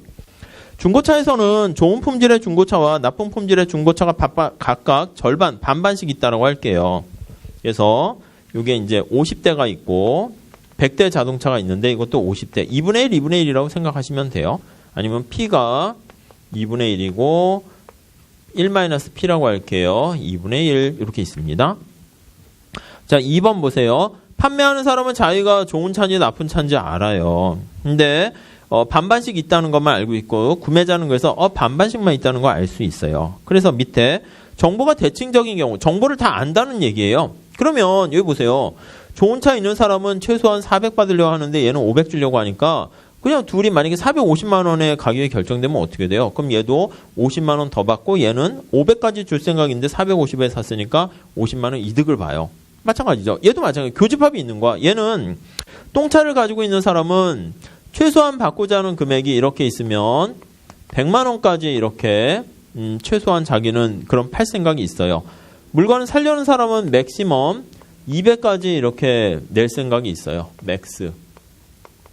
S1: 중고차에서는 좋은 품질의 중고차와 나쁜 품질의 중고차가 각각 절반 반반씩 있다라고 할게요. 그래서 이게 이제 50대가 있고 100대 자동차가 있는데 이것도 50대 2분의 1, 2분의 1이라고 생각하시면 돼요. 아니면 P가 2분의 1이고 1-P라고 할게요. 2분의 1 이렇게 있습니다. 자, 2번 보세요. 판매하는 사람은 자기가 좋은 차인지 나쁜 차인지 알아요. 근데 반반씩 있다는 것만 알고 있고 구매자는 그래서 반반씩만 있다는 걸 알 수 있어요. 그래서 밑에 정보가 대칭적인 경우 정보를 다 안다는 얘기예요. 그러면 여기 보세요. 좋은 차 있는 사람은 최소한 400 받으려고 하는데 얘는 500 주려고 하니까 그냥 둘이 만약에 450만 원의 가격이 결정되면 어떻게 돼요? 그럼 얘도 50만 원 더 받고 얘는 500까지 줄 생각인데 450에 샀으니까 50만 원 이득을 봐요. 마찬가지죠. 얘도 마찬가지. 교집합이 있는 거야. 얘는 똥차를 가지고 있는 사람은 최소한 받고자 하는 금액이 이렇게 있으면 100만 원까지 이렇게 최소한 자기는 그런 팔 생각이 있어요. 물건을 살려는 사람은 맥시멈 200까지 이렇게 낼 생각이 있어요. 맥스.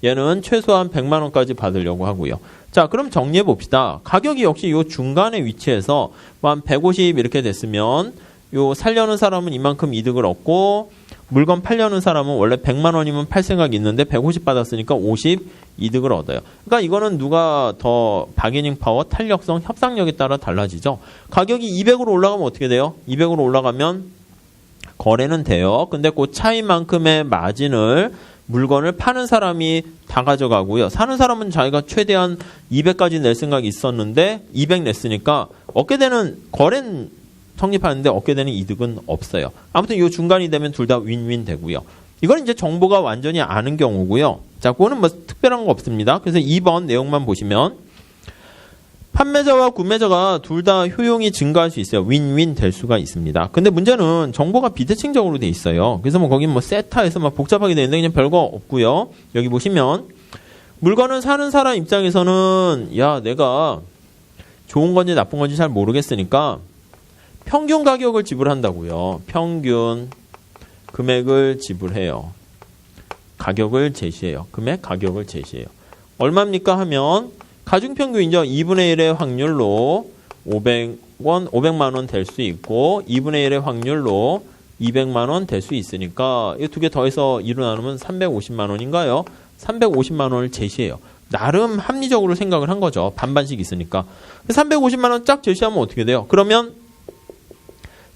S1: 얘는 최소한 100만 원까지 받으려고 하고요. 자, 그럼 정리해 봅시다. 가격이 역시 이 중간에 위치해서 한 150 이렇게 됐으면 요 살려는 사람은 이만큼 이득을 얻고 물건 팔려는 사람은 원래 100만 원이면 팔 생각이 있는데 150 받았으니까 50 이득을 얻어요. 그러니까 이거는 누가 더 바게닝 파워, 탄력성, 협상력에 따라 달라지죠. 가격이 200으로 올라가면 어떻게 돼요? 200으로 올라가면 거래는 돼요. 근데 그 차이만큼의 마진을 물건을 파는 사람이 다 가져가고요. 사는 사람은 자기가 최대한 200까지 낼 생각이 있었는데 200 냈으니까 얻게 되는 거래는 성립하는데 얻게 되는 이득은 없어요. 아무튼 이 중간이 되면 둘 다 윈윈 되고요. 이건 이제 정보가 완전히 아는 경우고요. 자, 그거는 뭐 특별한 거 없습니다. 그래서 2번 내용만 보시면 판매자와 구매자가 둘 다 효용이 증가할 수 있어요. 윈윈 될 수가 있습니다. 근데 문제는 정보가 비대칭적으로 돼 있어요. 그래서 뭐 거기 뭐 세타에서 막 복잡하게 되는데 그냥 별거 없고요. 여기 보시면 물건을 사는 사람 입장에서는 야, 내가 좋은 건지 나쁜 건지 잘 모르겠으니까 평균 가격을 지불한다고요. 평균 금액을 지불해요. 가격을 제시해요. 금액 가격을 제시해요. 얼마입니까 하면 가중평균이죠. 2분의 1의 확률로 500만 원 될 수 있고 2분의 1의 확률로 200만 원 될 수 있으니까 이 두 개 더해서 2로 나누면 350만 원인가요? 350만 원을 제시해요. 나름 합리적으로 생각을 한 거죠. 반반씩 있으니까. 350만 원 쫙 제시하면 어떻게 돼요? 그러면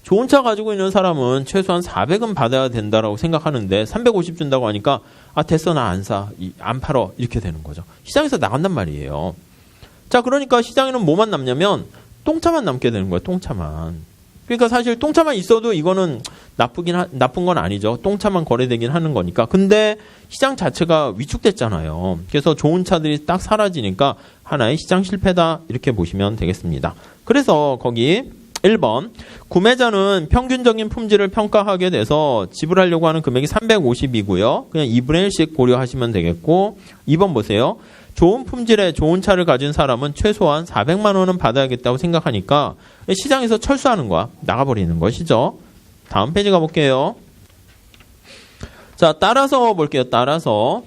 S1: 좋은 차 가지고 있는 사람은 최소한 400은 받아야 된다라고 생각하는데 350 준다고 하니까 아 됐어 나 안 사, 안 팔어 이렇게 되는 거죠. 시장에서 나간단 말이에요. 자, 그러니까 시장에는 뭐만 남냐면 똥차만 남게 되는 거예요. 똥차만. 그러니까 사실 똥차만 있어도 이거는 나쁜 건 아니죠. 똥차만 거래되긴 하는 거니까. 근데 시장 자체가 위축됐잖아요. 그래서 좋은 차들이 딱 사라지니까 하나의 시장 실패다 이렇게 보시면 되겠습니다. 그래서 거기 1번 구매자는 평균적인 품질을 평가하게 돼서 지불하려고 하는 금액이 350이고요. 그냥 2분의 1씩 고려하시면 되겠고 2번 보세요. 좋은 품질의 좋은 차를 가진 사람은 최소한 400만 원은 받아야겠다고 생각하니까 시장에서 철수하는 거야. 나가버리는 것이죠. 다음 페이지 가볼게요. 자, 따라서 볼게요. 따라서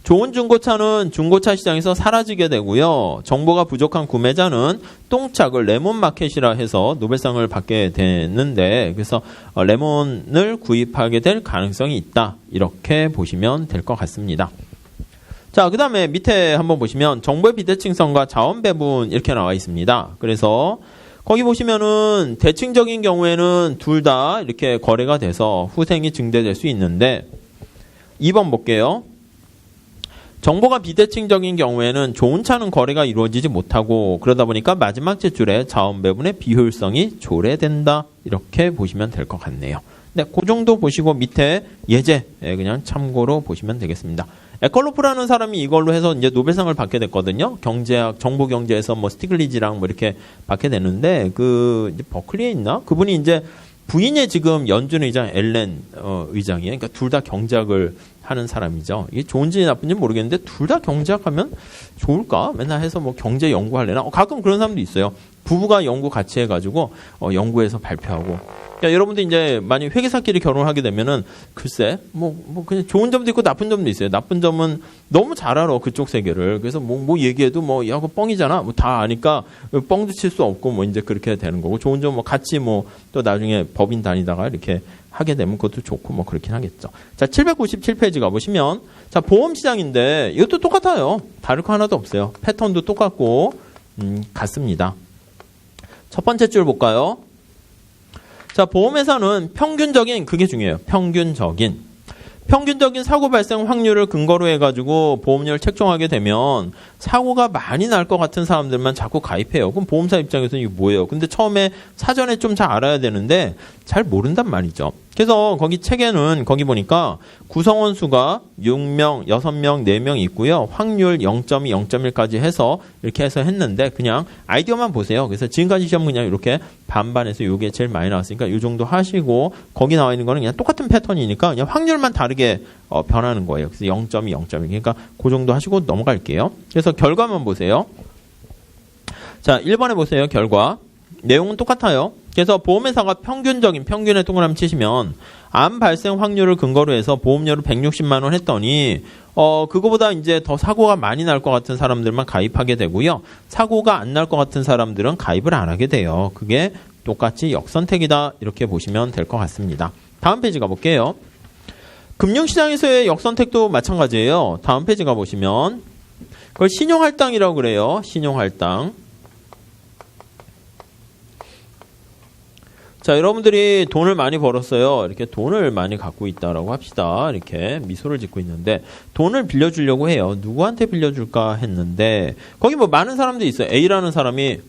S1: 좋은 중고차는 중고차 시장에서 사라지게 되고요. 정보가 부족한 구매자는 똥차를 레몬마켓이라 해서 노벨상을 받게 되는데 그래서 레몬을 구입하게 될 가능성이 있다. 이렇게 보시면 될 것 같습니다. 자, 그 다음에 밑에 한번 보시면 정보의 비대칭성과 자원 배분 이렇게 나와 있습니다. 그래서 거기 보시면은 대칭적인 경우에는 둘 다 이렇게 거래가 돼서 후생이 증대될 수 있는데 2번 볼게요. 정보가 비대칭적인 경우에는 좋은 차는 거래가 이루어지지 못하고 그러다 보니까 마지막 제출에 자원 배분의 비효율성이 조례된다. 이렇게 보시면 될 것 같네요. 네, 그 정도 보시고 밑에 예제 그냥 참고로 보시면 되겠습니다. 에컬로프라는 사람이 이걸로 해서 이제 노벨상을 받게 됐거든요. 경제학, 정보 경제에서 뭐 스티글리지랑 뭐 이렇게 받게 됐는데 그 이제 버클리에 있나? 그분이 이제 부인의 지금 연준 의장 엘렌 의장이에요. 그러니까 둘 다 경제학을 하는 사람이죠. 이게 좋은지 나쁜지 모르겠는데 둘 다 경제학하면 좋을까? 맨날 해서 뭐 경제 연구하려나? 가끔 그런 사람도 있어요. 부부가 연구 같이 해가지고 연구해서 발표하고. 그러니까 여러분들 이제 만약 회계사끼리 결혼하게 되면은 글쎄 뭐 그냥 좋은 점도 있고 나쁜 점도 있어요. 나쁜 점은 너무 잘 알아 그쪽 세계를. 그래서 뭐 얘기해도 뭐 야 그거 뻥이잖아. 뭐 다 아니까 뻥도 칠 수 없고 뭐 이제 그렇게 되는 거고 좋은 점 뭐 같이 뭐 또 나중에 법인 다니다가 이렇게 하게 되면 그것도 좋고 뭐 그렇긴 하겠죠. 자, 797페이지 가보시면 자, 보험 시장인데 이것도 똑같아요. 다를 거 하나도 없어요. 패턴도 똑같고 같습니다. 첫 번째 줄 볼까요? 자, 보험회사는 평균적인, 그게 중요해요. 평균적인 사고 발생 확률을 근거로 해가지고 보험료를 책정하게 되면 사고가 많이 날 것 같은 사람들만 자꾸 가입해요. 그럼 보험사 입장에서는 이게 뭐예요? 근데 처음에 사전에 좀 잘 알아야 되는데 잘 모른단 말이죠. 그래서 거기 책에는 거기 보니까 구성원 수가 6명, 6명, 4명 있고요. 확률 0.2, 0.1까지 해서 이렇게 해서 했는데 그냥 아이디어만 보세요. 그래서 지금까지 시험 그냥 이렇게 반반해서 이게 제일 많이 나왔으니까 이 정도 하시고 거기 나와 있는 거는 그냥 똑같은 패턴이니까 그냥 확률만 다르게 변하는 거예요. 그래서 0.2, 0.1. 그러니까 그 정도 하시고 넘어갈게요. 그래서 결과만 보세요. 자, 1번에 보세요. 결과. 내용은 똑같아요. 그래서 보험회사가 평균에 동그라미 치시면 암 발생 확률을 근거로 해서 보험료를 160만 원 했더니 그거보다 이제 더 사고가 많이 날 것 같은 사람들만 가입하게 되고요. 사고가 안 날 것 같은 사람들은 가입을 안 하게 돼요. 그게 똑같이 역선택이다. 이렇게 보시면 될 것 같습니다. 다음 페이지 가볼게요. 금융시장에서의 역선택도 마찬가지예요. 다음 페이지 가보시면 그걸 신용할당이라고 그래요. 신용할당. 자, 여러분들이 돈을 많이 벌었어요. 이렇게 돈을 많이 갖고 있다라고 합시다. 이렇게 미소를 짓고 있는데 돈을 빌려주려고 해요. 누구한테 빌려줄까 했는데 거기 뭐 많은 사람들이 있어요. A라는 사람이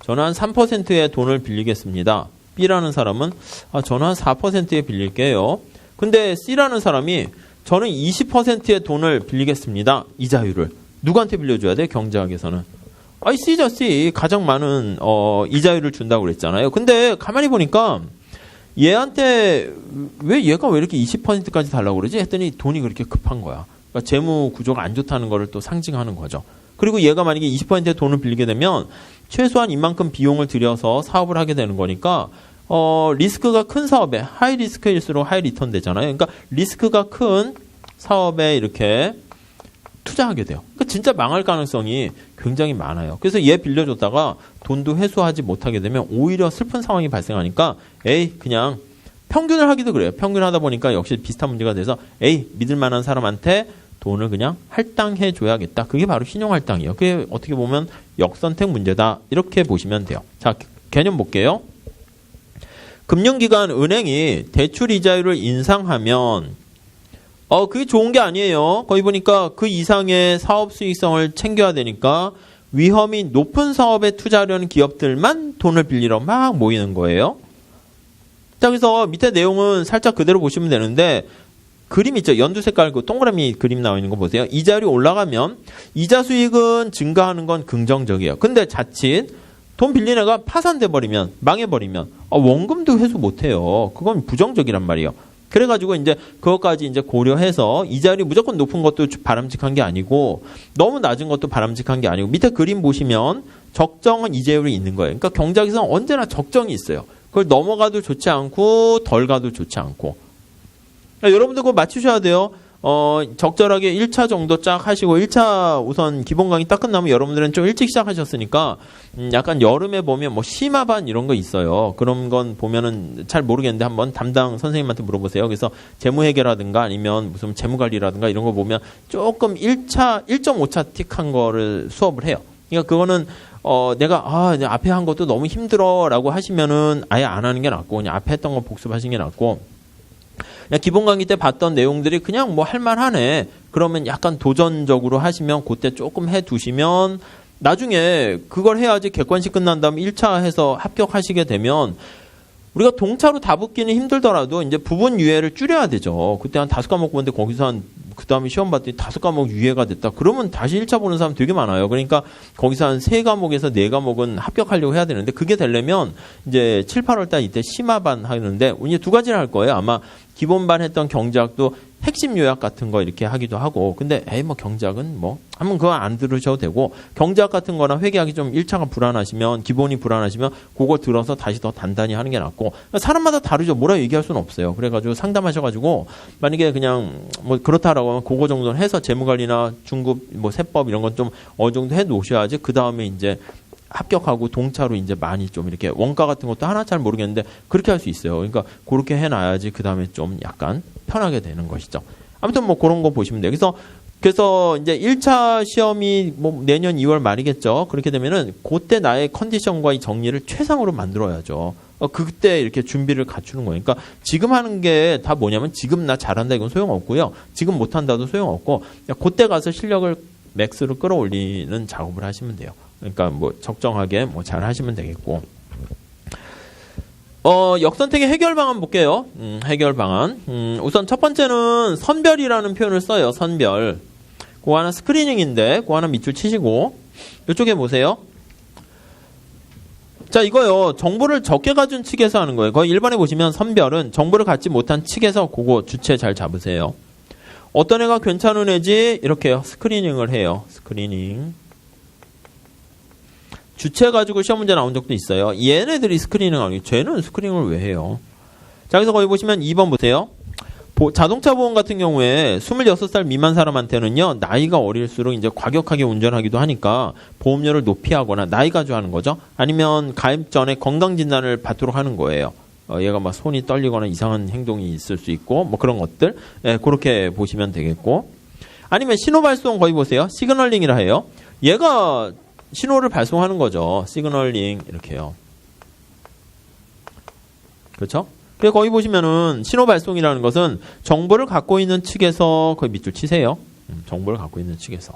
S1: 저는 한 3%의 돈을 빌리겠습니다. B라는 사람은 저는 한 4%에 빌릴게요. 근데 C라는 사람이 저는 20%의 돈을 빌리겠습니다. 이자율을. 누구한테 빌려줘야 돼? 경제학에서는. C죠, C. 가장 많은, 이자율을 준다고 그랬잖아요. 근데 가만히 보니까 얘한테 얘가 왜 이렇게 20%까지 달라고 그러지? 했더니 돈이 그렇게 급한 거야. 그러니까 재무 구조가 안 좋다는 거를 또 상징하는 거죠. 그리고 얘가 만약에 20%의 돈을 빌리게 되면 최소한 이만큼 비용을 들여서 사업을 하게 되는 거니까, 리스크가 큰 사업에 하이 리스크일수록 하이 리턴 되잖아요. 그러니까 리스크가 큰 사업에 이렇게 투자하게 돼요. 그러니까 진짜 망할 가능성이 굉장히 많아요. 그래서 얘 빌려줬다가 돈도 회수하지 못하게 되면 오히려 슬픈 상황이 발생하니까 그냥 평균을 하기도 그래요. 평균 하다 보니까 역시 비슷한 문제가 돼서 믿을 만한 사람한테 돈을 그냥 할당해 줘야겠다. 그게 바로 신용할당이에요. 그게 어떻게 보면 역선택 문제다. 이렇게 보시면 돼요. 자, 개념 볼게요. 금융기관 은행이 대출 이자율을 인상하면 그게 좋은 게 아니에요. 거기 보니까 그 이상의 사업 수익성을 챙겨야 되니까 위험이 높은 사업에 투자하려는 기업들만 돈을 빌리러 막 모이는 거예요. 자, 그래서 밑에 내용은 살짝 그대로 보시면 되는데 그림 있죠? 연두 색깔 그 동그라미 그림 나와 있는 거 보세요. 이자율이 올라가면 이자 수익은 증가하는 건 긍정적이에요. 근데 자칫 돈 빌린 애가 파산돼 버리면 망해버리면 원금도 회수 못해요. 그건 부정적이란 말이에요. 그래가지고 이제 그것까지 이제 고려해서 이자율이 무조건 높은 것도 바람직한 게 아니고 너무 낮은 것도 바람직한 게 아니고 밑에 그림 보시면 적정한 이자율이 있는 거예요. 그러니까 경제학에서는 언제나 적정이 있어요. 그걸 넘어가도 좋지 않고 덜 가도 좋지 않고. 그러니까 여러분들 그거 맞추셔야 돼요. 적절하게 1차 정도 쫙 하시고 1차 우선 기본 강의 딱 끝나면 여러분들은 좀 일찍 시작하셨으니까 약간 여름에 보면 뭐 심화반 이런 거 있어요. 그런 건 보면은 잘 모르겠는데 한번 담당 선생님한테 물어보세요. 그래서 재무회계라든가 아니면 무슨 재무관리라든가 이런 거 보면 조금 1.5차 틱한 거를 수업을 해요. 그러니까 그거는 내가 앞에 한 것도 너무 힘들어라고 하시면은 아예 안 하는 게 낫고 그냥 앞에 했던 거 복습하시는 게 낫고 그냥 기본 강의 때 봤던 내용들이 그냥 뭐 할만하네. 그러면 약간 도전적으로 하시면 그때 조금 해두시면 나중에 그걸 해야지 객관식 끝난 다음 1차 해서 합격하시게 되면 우리가 동차로 다 붙기는 힘들더라도 이제 부분 유예를 줄여야 되죠. 그때 한 5과목 보는데 거기서 그 다음에 시험 봤더니 5과목 유예가 됐다. 그러면 다시 1차 보는 사람 되게 많아요. 그러니까 거기서 한 3과목에서 4과목은 합격하려고 해야 되는데 그게 되려면 이제 7, 8월 달 이때 심화반 하는데 이제 2가지를 할 거예요. 아마 기본반 했던 경제학도 핵심 요약 같은 거 이렇게 하기도 하고 근데 뭐 경제학은 뭐 한번 그거 안 들으셔도 되고 경제학 같은 거나 회계학이 좀 1차가 불안하시면 기본이 불안하시면 그거 들어서 다시 더 단단히 하는 게 낫고 사람마다 다르죠. 뭐라 얘기할 수는 없어요. 그래가지고 상담하셔가지고 만약에 그냥 뭐 그렇다라고 하면 그거 정도는 해서 재무관리나 중급 뭐 세법 이런 건 좀 어느 정도 해 놓으셔야지 그 다음에 이제 합격하고 동차로 이제 많이 좀 이렇게 원가 같은 것도 하나 잘 모르겠는데 그렇게 할 수 있어요. 그러니까 그렇게 해놔야지 그 다음에 좀 약간 편하게 되는 것이죠. 아무튼 뭐 그런 거 보시면 돼요. 그래서 이제 1차 시험이 뭐 내년 2월 말이겠죠. 그렇게 되면은 그때 나의 컨디션과 이 정리를 최상으로 만들어야죠. 그때 이렇게 준비를 갖추는 거예요. 그러니까 지금 하는 게 다 뭐냐면 지금 나 잘한다 이건 소용없고요. 지금 못한다도 소용없고 그때 가서 실력을 맥스로 끌어올리는 작업을 하시면 돼요. 그러니까 뭐 적정하게 뭐 잘 하시면 되겠고. 역선택의 해결 방안 볼게요. 해결 방안. 우선 첫 번째는 선별이라는 표현을 써요. 선별. 그거 하나 스크리닝인데, 그거 하나 밑줄 치시고, 이쪽에 보세요. 자, 이거요. 정보를 적게 가진 측에서 하는 거예요. 거의 1번에 보시면 선별은 정보를 갖지 못한 측에서 그거 주체 잘 잡으세요. 어떤 애가 괜찮은 애지? 이렇게 스크리닝을 해요. 스크리닝. 주체 가지고 시험 문제 나온 적도 있어요. 얘네들이 스크리닝 하는 게 쟤는 스크리닝을 왜 해요? 자, 그래서 거기 보시면 2번 보세요. 자동차 보험 같은 경우에 26살 미만 사람한테는요, 나이가 어릴수록 이제 과격하게 운전하기도 하니까 보험료를 높이 하거나 나이 가지고 하는 거죠. 아니면 가입 전에 건강진단을 받도록 하는 거예요. 얘가 막 손이 떨리거나 이상한 행동이 있을 수 있고, 뭐 그런 것들. 예, 그렇게 보시면 되겠고. 아니면 신호 발송 거기 보세요. 시그널링이라 해요. 얘가 신호를 발송하는 거죠. 시그널링, 이렇게요. 그렇죠? 거기 보시면은 신호 발송이라는 것은 정보를 갖고 있는 측에서 거기 밑줄 치세요. 정보를 갖고 있는 측에서.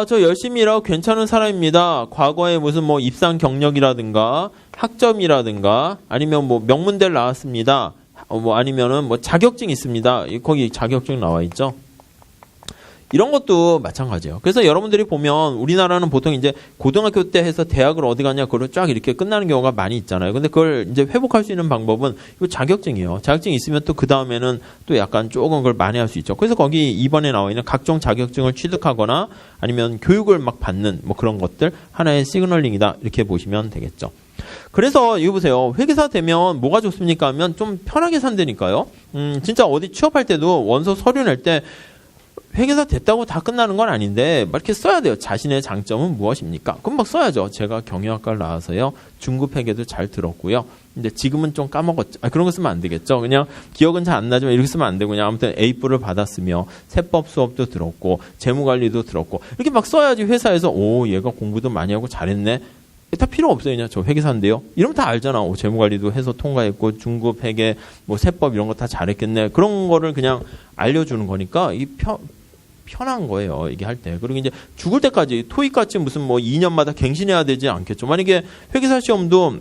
S1: 저 열심히 일하고 괜찮은 사람입니다. 과거에 무슨 뭐 입상 경력이라든가 학점이라든가 아니면 뭐 명문대를 나왔습니다. 뭐 아니면은 뭐 자격증 있습니다. 거기 자격증 나와 있죠. 이런 것도 마찬가지예요. 그래서 여러분들이 보면 우리나라는 보통 이제 고등학교 때 해서 대학을 어디 가냐 그걸 쫙 이렇게 끝나는 경우가 많이 있잖아요. 근데 그걸 이제 회복할 수 있는 방법은 이거 자격증이에요. 자격증이 있으면 또 그 다음에는 또 약간 조금 그걸 만회할 수 있죠. 그래서 거기 2번에 나와 있는 각종 자격증을 취득하거나 아니면 교육을 막 받는 뭐 그런 것들 하나의 시그널링이다. 이렇게 보시면 되겠죠. 그래서 이거 보세요. 회계사 되면 뭐가 좋습니까 하면 좀 편하게 산다니까요. 진짜 어디 취업할 때도 원서 서류 낼 때 회계사 됐다고 다 끝나는 건 아닌데 막 이렇게 써야 돼요. 자신의 장점은 무엇입니까? 그럼 막 써야죠. 제가 경영학과를 나와서요. 중급 회계도 잘 들었고요. 근데 지금은 좀 까먹었죠. 그런 거 쓰면 안 되겠죠. 그냥 기억은 잘 안 나지만 이렇게 쓰면 안 되고 그냥 아무튼 A뿔을 받았으며 세법 수업도 들었고 재무관리도 들었고 이렇게 막 써야지 회사에서 오 얘가 공부도 많이 하고 잘했네. 다 필요 없어요. 그냥 저 회계사인데요. 이러면 다 알잖아. 재무관리도 해서 통과했고 중급 회계 뭐 세법 이런 거 다 잘했겠네. 그런 거를 그냥 알려주는 거니까 이 편한 거예요. 이게 할 때. 그리고 이제 죽을 때까지 토익같이 무슨 뭐 2년마다 갱신해야 되지 않겠죠. 만약에 회계사 시험도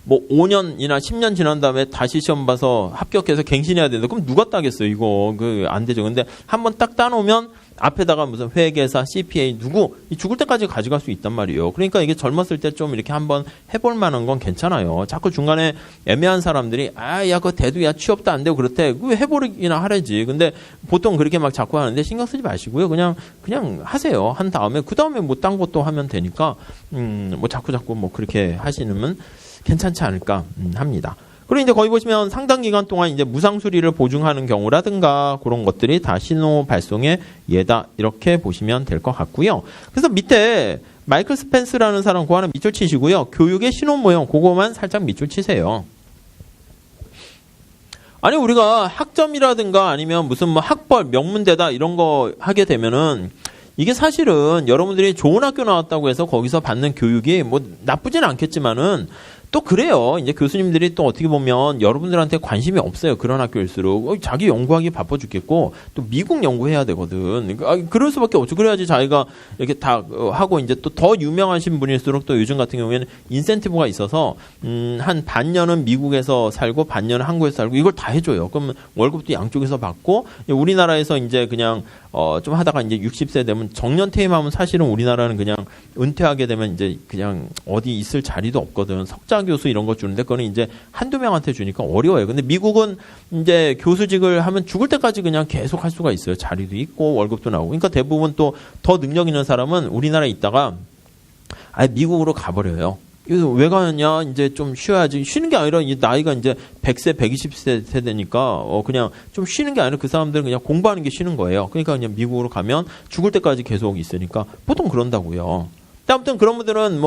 S1: 뭐 5년이나 10년 지난 다음에 다시 시험 봐서 합격해서 갱신해야 된다. 그럼 누가 따겠어요, 이거. 안 되죠. 근데 한번 딱 따놓으면 앞에다가 무슨 회계사, CPA 누구 죽을 때까지 가져갈 수 있단 말이에요. 그러니까 이게 젊었을 때 좀 이렇게 한번 해볼 만한 건 괜찮아요. 자꾸 중간에 애매한 사람들이 야 그거 대도 야 취업도 안 되고 그렇대. 왜 해보기나 하래지. 근데 보통 그렇게 막 자꾸 하는데 신경 쓰지 마시고요. 그냥 하세요. 한 다음에 그 다음에 뭐 딴 것도 하면 되니까 뭐 자꾸 뭐 그렇게 하시면 괜찮지 않을까 합니다. 그리고 이제 거기 보시면 상당 기간 동안 이제 무상 수리를 보증하는 경우라든가 그런 것들이 다 신호 발송의 예다 이렇게 보시면 될 것 같고요. 그래서 밑에 마이클 스펜스라는 사람 그거 하나 밑줄 치시고요. 교육의 신호 모형 그거만 살짝 밑줄 치세요. 아니 우리가 학점이라든가 아니면 무슨 뭐 학벌 명문대다 이런 거 하게 되면은 이게 사실은 여러분들이 좋은 학교 나왔다고 해서 거기서 받는 교육이 뭐 나쁘진 않겠지만은 또 그래요. 이제 교수님들이 또 어떻게 보면 여러분들한테 관심이 없어요. 그런 학교일수록 자기 연구하기 바빠 죽겠고 또 미국 연구해야 되거든. 그럴 수밖에 없죠. 그래야지 자기가 이렇게 다 하고 이제 또 더 유명하신 분일수록 또 요즘 같은 경우에는 인센티브가 있어서 한 반년은 미국에서 살고 반년은 한국에서 살고 이걸 다 해줘요. 그러면 월급도 양쪽에서 받고 우리나라에서 이제 그냥 좀 하다가 이제 60세 되면 정년 퇴임하면 사실은 우리나라는 그냥 은퇴하게 되면 이제 그냥 어디 있을 자리도 없거든. 석자 교수 이런 거 주는데 그거는 이제 한두 명한테 주니까 어려워요. 근데 미국은 이제 교수직을 하면 죽을 때까지 그냥 계속 할 수가 있어요. 자리도 있고 월급도 나오고. 그러니까 대부분 또 더 능력 있는 사람은 우리나라에 있다가 아예 미국으로 가버려요. 그래서 왜 가느냐 이제 좀 쉬어야지. 쉬는 게 아니라 이 나이가 이제 100세, 120세 세대니까 그냥 좀 쉬는 게 아니라 그 사람들은 그냥 공부하는 게 쉬는 거예요. 그러니까 그냥 미국으로 가면 죽을 때까지 계속 있으니까 보통 그런다고요. 아무튼 그런 분들은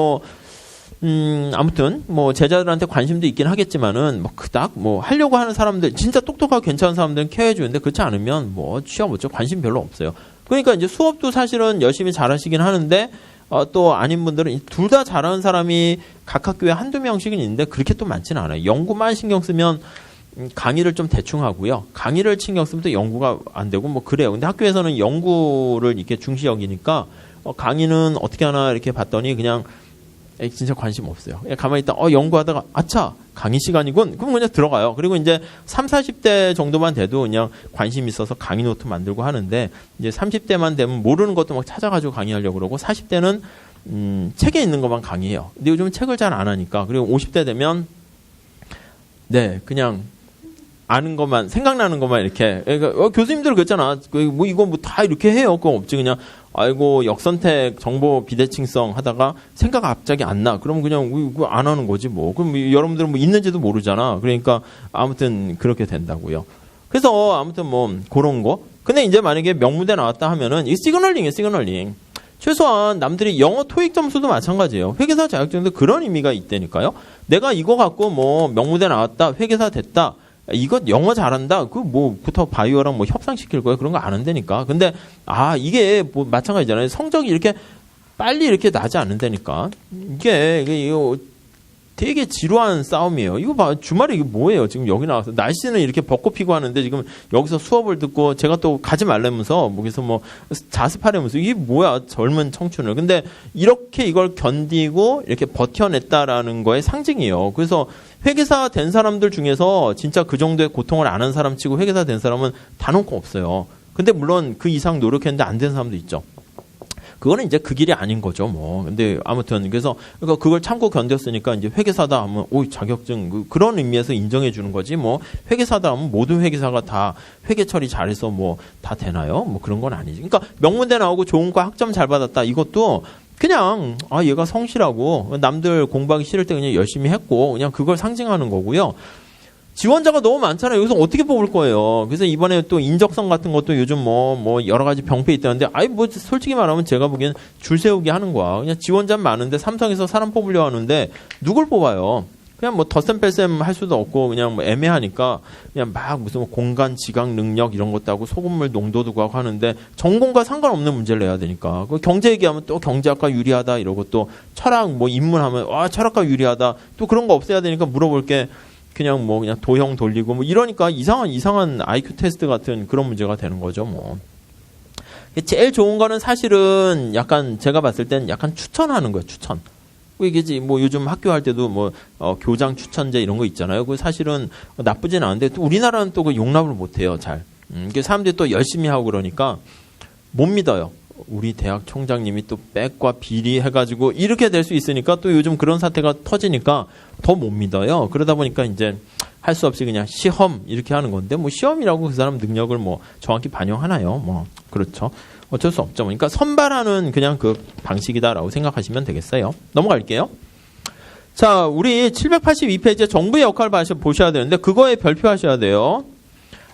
S1: 아무튼 뭐 제자들한테 관심도 있긴 하겠지만은 뭐 그닥 뭐 하려고 하는 사람들 진짜 똑똑하고 괜찮은 사람들은 케어해 주는데 그렇지 않으면 뭐 취업 어쩌고 관심 별로 없어요. 그러니까 이제 수업도 사실은 열심히 잘하시긴 하는데 또 아닌 분들은 둘 다 잘하는 사람이 각 학교에 한두 명씩은 있는데 그렇게 또 많지는 않아요. 연구만 신경 쓰면 강의를 좀 대충 하고요. 강의를 신경 쓰면 또 연구가 안 되고 뭐 그래요. 근데 학교에서는 연구를 이렇게 중시 여기니까 강의는 어떻게 하나 이렇게 봤더니 그냥 진짜 관심 없어요. 가만히 있다, 연구하다가, 아차! 강의 시간이군? 그럼 그냥 들어가요. 그리고 이제 30, 40대 정도만 돼도 그냥 관심 있어서 강의 노트 만들고 하는데, 이제 30대만 되면 모르는 것도 막 찾아가지고 강의하려고 그러고, 40대는, 책에 있는 것만 강의해요. 근데 요즘은 책을 잘 안 하니까. 그리고 50대 되면, 네, 그냥, 아는 것만, 생각나는 것만 이렇게. 그러니까 교수님들 그랬잖아. 뭐 이거 뭐 다 이렇게 해요. 그거 없지. 그냥, 아이고, 역선택, 정보 비대칭성 하다가 생각 갑자기 안 나. 그러면 그냥 안 하는 거지 뭐. 그럼 여러분들은 뭐 있는지도 모르잖아. 그러니까 아무튼 그렇게 된다고요. 그래서 아무튼 뭐 그런 거. 근데 이제 만약에 명문대 나왔다 하면은 이 시그널링이에요, 시그널링. 최소한 남들이 영어 토익 점수도 마찬가지예요. 회계사 자격증도 그런 의미가 있다니까요. 내가 이거 갖고 뭐 명문대 나왔다, 회계사 됐다. 이거 영어 잘한다. 부터 바이오랑 뭐 협상시킬 거야. 그런 거 안 한다니까. 근데, 이게 뭐 마찬가지잖아요. 성적이 이렇게 빨리 이렇게 나지 않는다니까. 이게 되게 지루한 싸움이에요. 이거 봐. 주말에 이게 뭐예요? 지금 여기 나와서. 날씨는 이렇게 벚꽃 피고 하는데 지금 여기서 수업을 듣고 제가 또 가지 말라면서 거기서 뭐 자습하려면서 이게 뭐야? 젊은 청춘을. 근데 이렇게 이걸 견디고 이렇게 버텨냈다라는 거의 상징이에요. 그래서 회계사 된 사람들 중에서 진짜 그 정도의 고통을 안 한 사람 치고 회계사 된 사람은 단언코 없어요. 근데 물론 그 이상 노력했는데 안 된 사람도 있죠. 그거는 이제 그 길이 아닌 거죠, 뭐. 근데 아무튼 그래서 그러니까 그걸 참고 견뎠으니까 이제 회계사다 하면 자격증 그런 의미에서 인정해 주는 거지. 뭐 회계사다 하면 모든 회계사가 다 회계 처리 잘해서 뭐 다 되나요? 뭐 그런 건 아니지. 그러니까 명문대 나오고 좋은 거 학점 잘 받았다. 이것도 그냥 얘가 성실하고 남들 공부하기 싫을 때 그냥 열심히 했고 그냥 그걸 상징하는 거고요. 지원자가 너무 많잖아요. 여기서 어떻게 뽑을 거예요. 그래서 이번에 또 인적성 같은 것도 요즘 뭐 여러 가지 병폐 있다는데 뭐 솔직히 말하면 제가 보기엔 줄 세우기 하는 거야. 그냥 지원자 많은데 삼성에서 사람 뽑으려고 하는데 누굴 뽑아요? 그냥 뭐 덧셈 뺄셈 할 수도 없고 그냥 뭐 애매하니까 그냥 막 무슨 공간 지각 능력 이런 것도 하고 소금물 농도도 구하고 하는데 전공과 상관없는 문제를 내야 되니까 그 경제 얘기하면 또 경제학과 유리하다 이러고 또 철학 뭐 인문하면 철학과 유리하다 또 그런 거 없애야 되니까 물어볼 게 그냥 도형 돌리고 뭐 이러니까 이상한 IQ 테스트 같은 그런 문제가 되는 거죠 뭐. 제일 좋은 거는 사실은 약간 제가 봤을 땐 약간 추천하는 거예요. 추천. 이게 뭐 요즘 학교 할 때도 교장 추천제 이런 거 있잖아요. 그 사실은 나쁘진 않은데 또 우리나라는 또 그 용납을 못 해요, 잘. 이게 사람들이 또 열심히 하고 그러니까 못 믿어요. 우리 대학 총장님이 또 백과 비리 해가지고 이렇게 될 수 있으니까 또 요즘 그런 사태가 터지니까 더 못 믿어요. 그러다 보니까 이제 할 수 없이 그냥 시험 이렇게 하는 건데 뭐 시험이라고 그 사람 능력을 뭐 정확히 반영하나요? 뭐 그렇죠. 어쩔 수 없죠. 그러니까 선발하는 그냥 그 방식이다라고 생각하시면 되겠어요. 넘어갈게요. 자, 우리 782페이지에 정부의 역할을 보셔야 되는데 그거에 별표하셔야 돼요.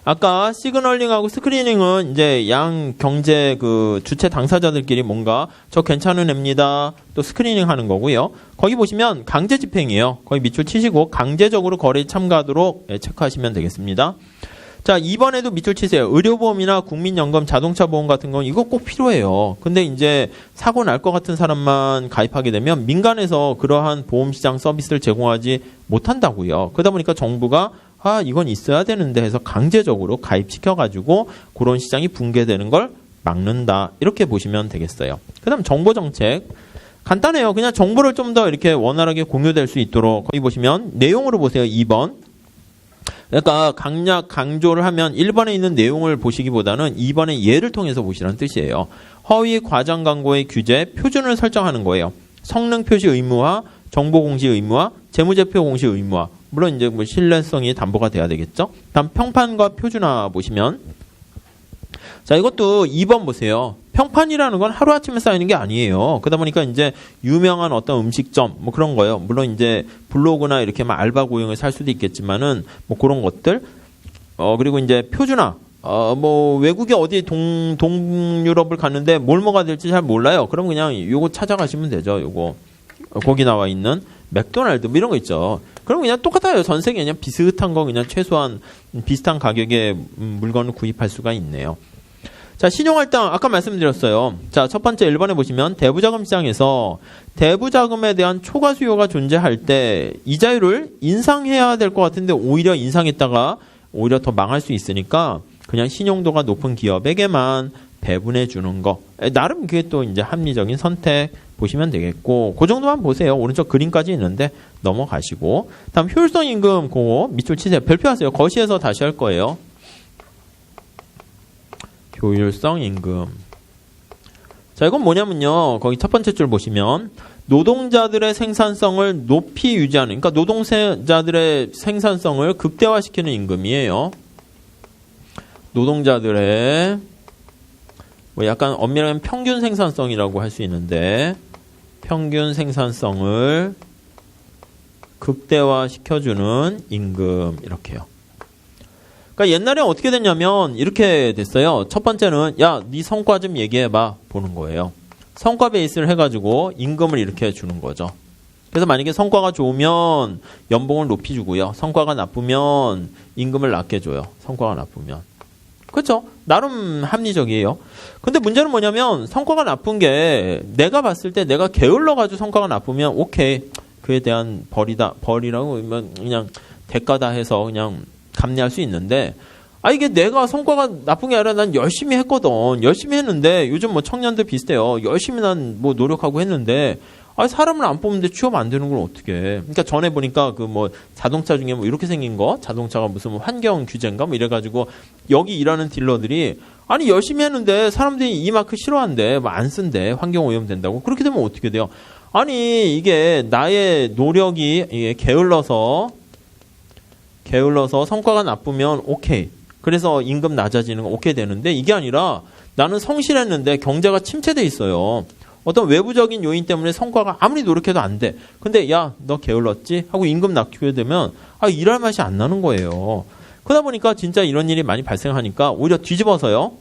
S1: 아까 시그널링하고 스크리닝은 이제 양 경제 그 주체 당사자들끼리 뭔가 저 괜찮은 애입니다. 또 스크리닝 하는 거고요. 거기 보시면 강제 집행이에요. 거기 밑줄 치시고 강제적으로 거래에 참가하도록 체크하시면 되겠습니다. 자, 2번에도 밑줄 치세요. 의료보험이나 국민연금, 자동차 보험 같은 건 이거 꼭 필요해요. 근데 이제 사고 날 것 같은 사람만 가입하게 되면 민간에서 그러한 보험시장 서비스를 제공하지 못한다고요. 그러다 보니까 정부가 이건 있어야 되는데 해서 강제적으로 가입시켜가지고 그런 시장이 붕괴되는 걸 막는다. 이렇게 보시면 되겠어요. 그 다음 정보정책. 간단해요. 그냥 정보를 좀 더 이렇게 원활하게 공유될 수 있도록 거기 보시면 내용으로 보세요. 2번. 그러니까 강약, 강조를 하면 1번에 있는 내용을 보시기보다는 2번의 예를 통해서 보시라는 뜻이에요. 허위 과장 광고의 규제, 표준을 설정하는 거예요. 성능 표시 의무화, 정보 공시 의무화, 재무제표 공시 의무화. 물론 이제 뭐 신뢰성이 담보가 돼야 되겠죠. 다음 평판과 표준화 보시면 자, 이것도 2번 보세요. 평판이라는 건 하루아침에 쌓이는 게 아니에요. 그러다 보니까 이제 유명한 어떤 음식점 뭐 그런 거예요. 물론 이제 블로그나 이렇게 막 알바 고용을 살 수도 있겠지만은 뭐 그런 것들 그리고 이제 표준화 뭐 외국에 어디 동유럽을 갔는데 뭘 먹어야 될지 잘 몰라요. 그럼 그냥 요거 찾아가시면 되죠. 요거 거기 나와 있는 맥도날드 뭐 이런 거 있죠. 그럼 그냥 똑같아요. 전 세계 그냥 비슷한 거 그냥 최소한 비슷한 가격의 물건을 구입할 수가 있네요. 자, 신용할당 아까 말씀드렸어요. 자, 첫 번째 1번에 보시면 대부자금 시장에서 대부자금에 대한 초과 수요가 존재할 때 이자율을 인상해야 될 것 같은데 오히려 인상했다가 오히려 더 망할 수 있으니까 그냥 신용도가 높은 기업에게만 배분해 주는 거. 나름 그게 또 이제 합리적인 선택 보시면 되겠고, 그 정도만 보세요. 오른쪽 그림까지 있는데 넘어가시고. 다음 효율성 임금 그거 밑줄 치세요. 별표하세요. 거시에서 다시 할 거예요. 효율성 임금. 자, 이건 뭐냐면요. 거기 첫 번째 줄 보시면 노동자들의 생산성을 높이 유지하는, 그러니까 노동자들의 생산성을 극대화시키는 임금이에요. 노동자들의 뭐 약간 엄밀히 하면 평균 생산성이라고 할 수 있는데, 평균 생산성을 극대화시켜주는 임금, 이렇게요. 그러니까 옛날에 어떻게 됐냐면 이렇게 됐어요. 첫 번째는 야, 네 성과 좀 얘기해봐 보는 거예요. 성과 베이스를 해가지고 임금을 이렇게 주는 거죠. 그래서 만약에 성과가 좋으면 연봉을 높이 주고요. 성과가 나쁘면 임금을 낮게 줘요. 성과가 나쁘면. 그렇죠? 나름 합리적이에요. 근데 문제는 뭐냐면 성과가 나쁜 게 내가 봤을 때 내가 게을러가지고 성과가 나쁘면 오케이. 그에 대한 벌이라고 그냥 대가다 해서 그냥 감내할 수 있는데, 이게 내가 성과가 나쁜 게 아니라 난 열심히 했거든. 열심히 했는데, 요즘 뭐 청년들 비슷해요. 열심히 난 뭐 노력하고 했는데, 사람을 안 뽑는데 취업 안 되는 걸 어떻게 해. 그러니까 전에 보니까 그 뭐 자동차 중에 뭐 이렇게 생긴 거, 자동차가 무슨 뭐 환경 규제인가 뭐 이래가지고, 여기 일하는 딜러들이, 열심히 했는데 사람들이 이 마크 싫어한대. 뭐 안 쓴대. 환경 오염 된다고. 그렇게 되면 어떻게 돼요? 이게 나의 노력이 이게 게을러서 성과가 나쁘면 오케이. 그래서 임금 낮아지는 거 오케이 되는데, 이게 아니라 나는 성실했는데 경제가 침체돼 있어요. 어떤 외부적인 요인 때문에 성과가 아무리 노력해도 안 돼. 근데 야, 너 게을렀지? 하고 임금 낮추게 되면 일할 맛이 안 나는 거예요. 그러다 보니까 진짜 이런 일이 많이 발생하니까 오히려 뒤집어서요.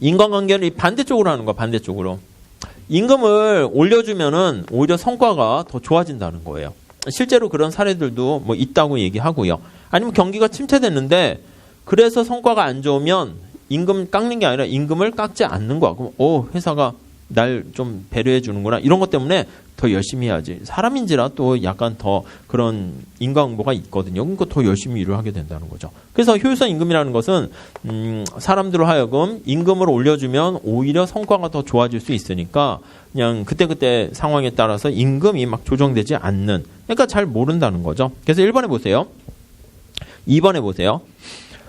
S1: 인간관계를 반대쪽으로 하는 거야. 반대쪽으로. 임금을 올려주면은 오히려 성과가 더 좋아진다는 거예요. 실제로 그런 사례들도 뭐 있다고 얘기하고요. 아니면 경기가 침체됐는데 그래서 성과가 안 좋으면 임금 깎는 게 아니라 임금을 깎지 않는 거야. 그럼 회사가 날 좀 배려해 주는구나. 이런 것 때문에 더 열심히 해야지. 사람인지라 또 약간 더 그런 인과응보가 있거든요. 그러니까 더 열심히 일을 하게 된다는 거죠. 그래서 효율성 임금이라는 것은 사람들로 하여금 임금을 올려주면 오히려 성과가 더 좋아질 수 있으니까 그냥 그때그때 상황에 따라서 임금이 막 조정되지 않는, 그러니까 잘 모른다는 거죠. 그래서 1번에 보세요. 2번에 보세요.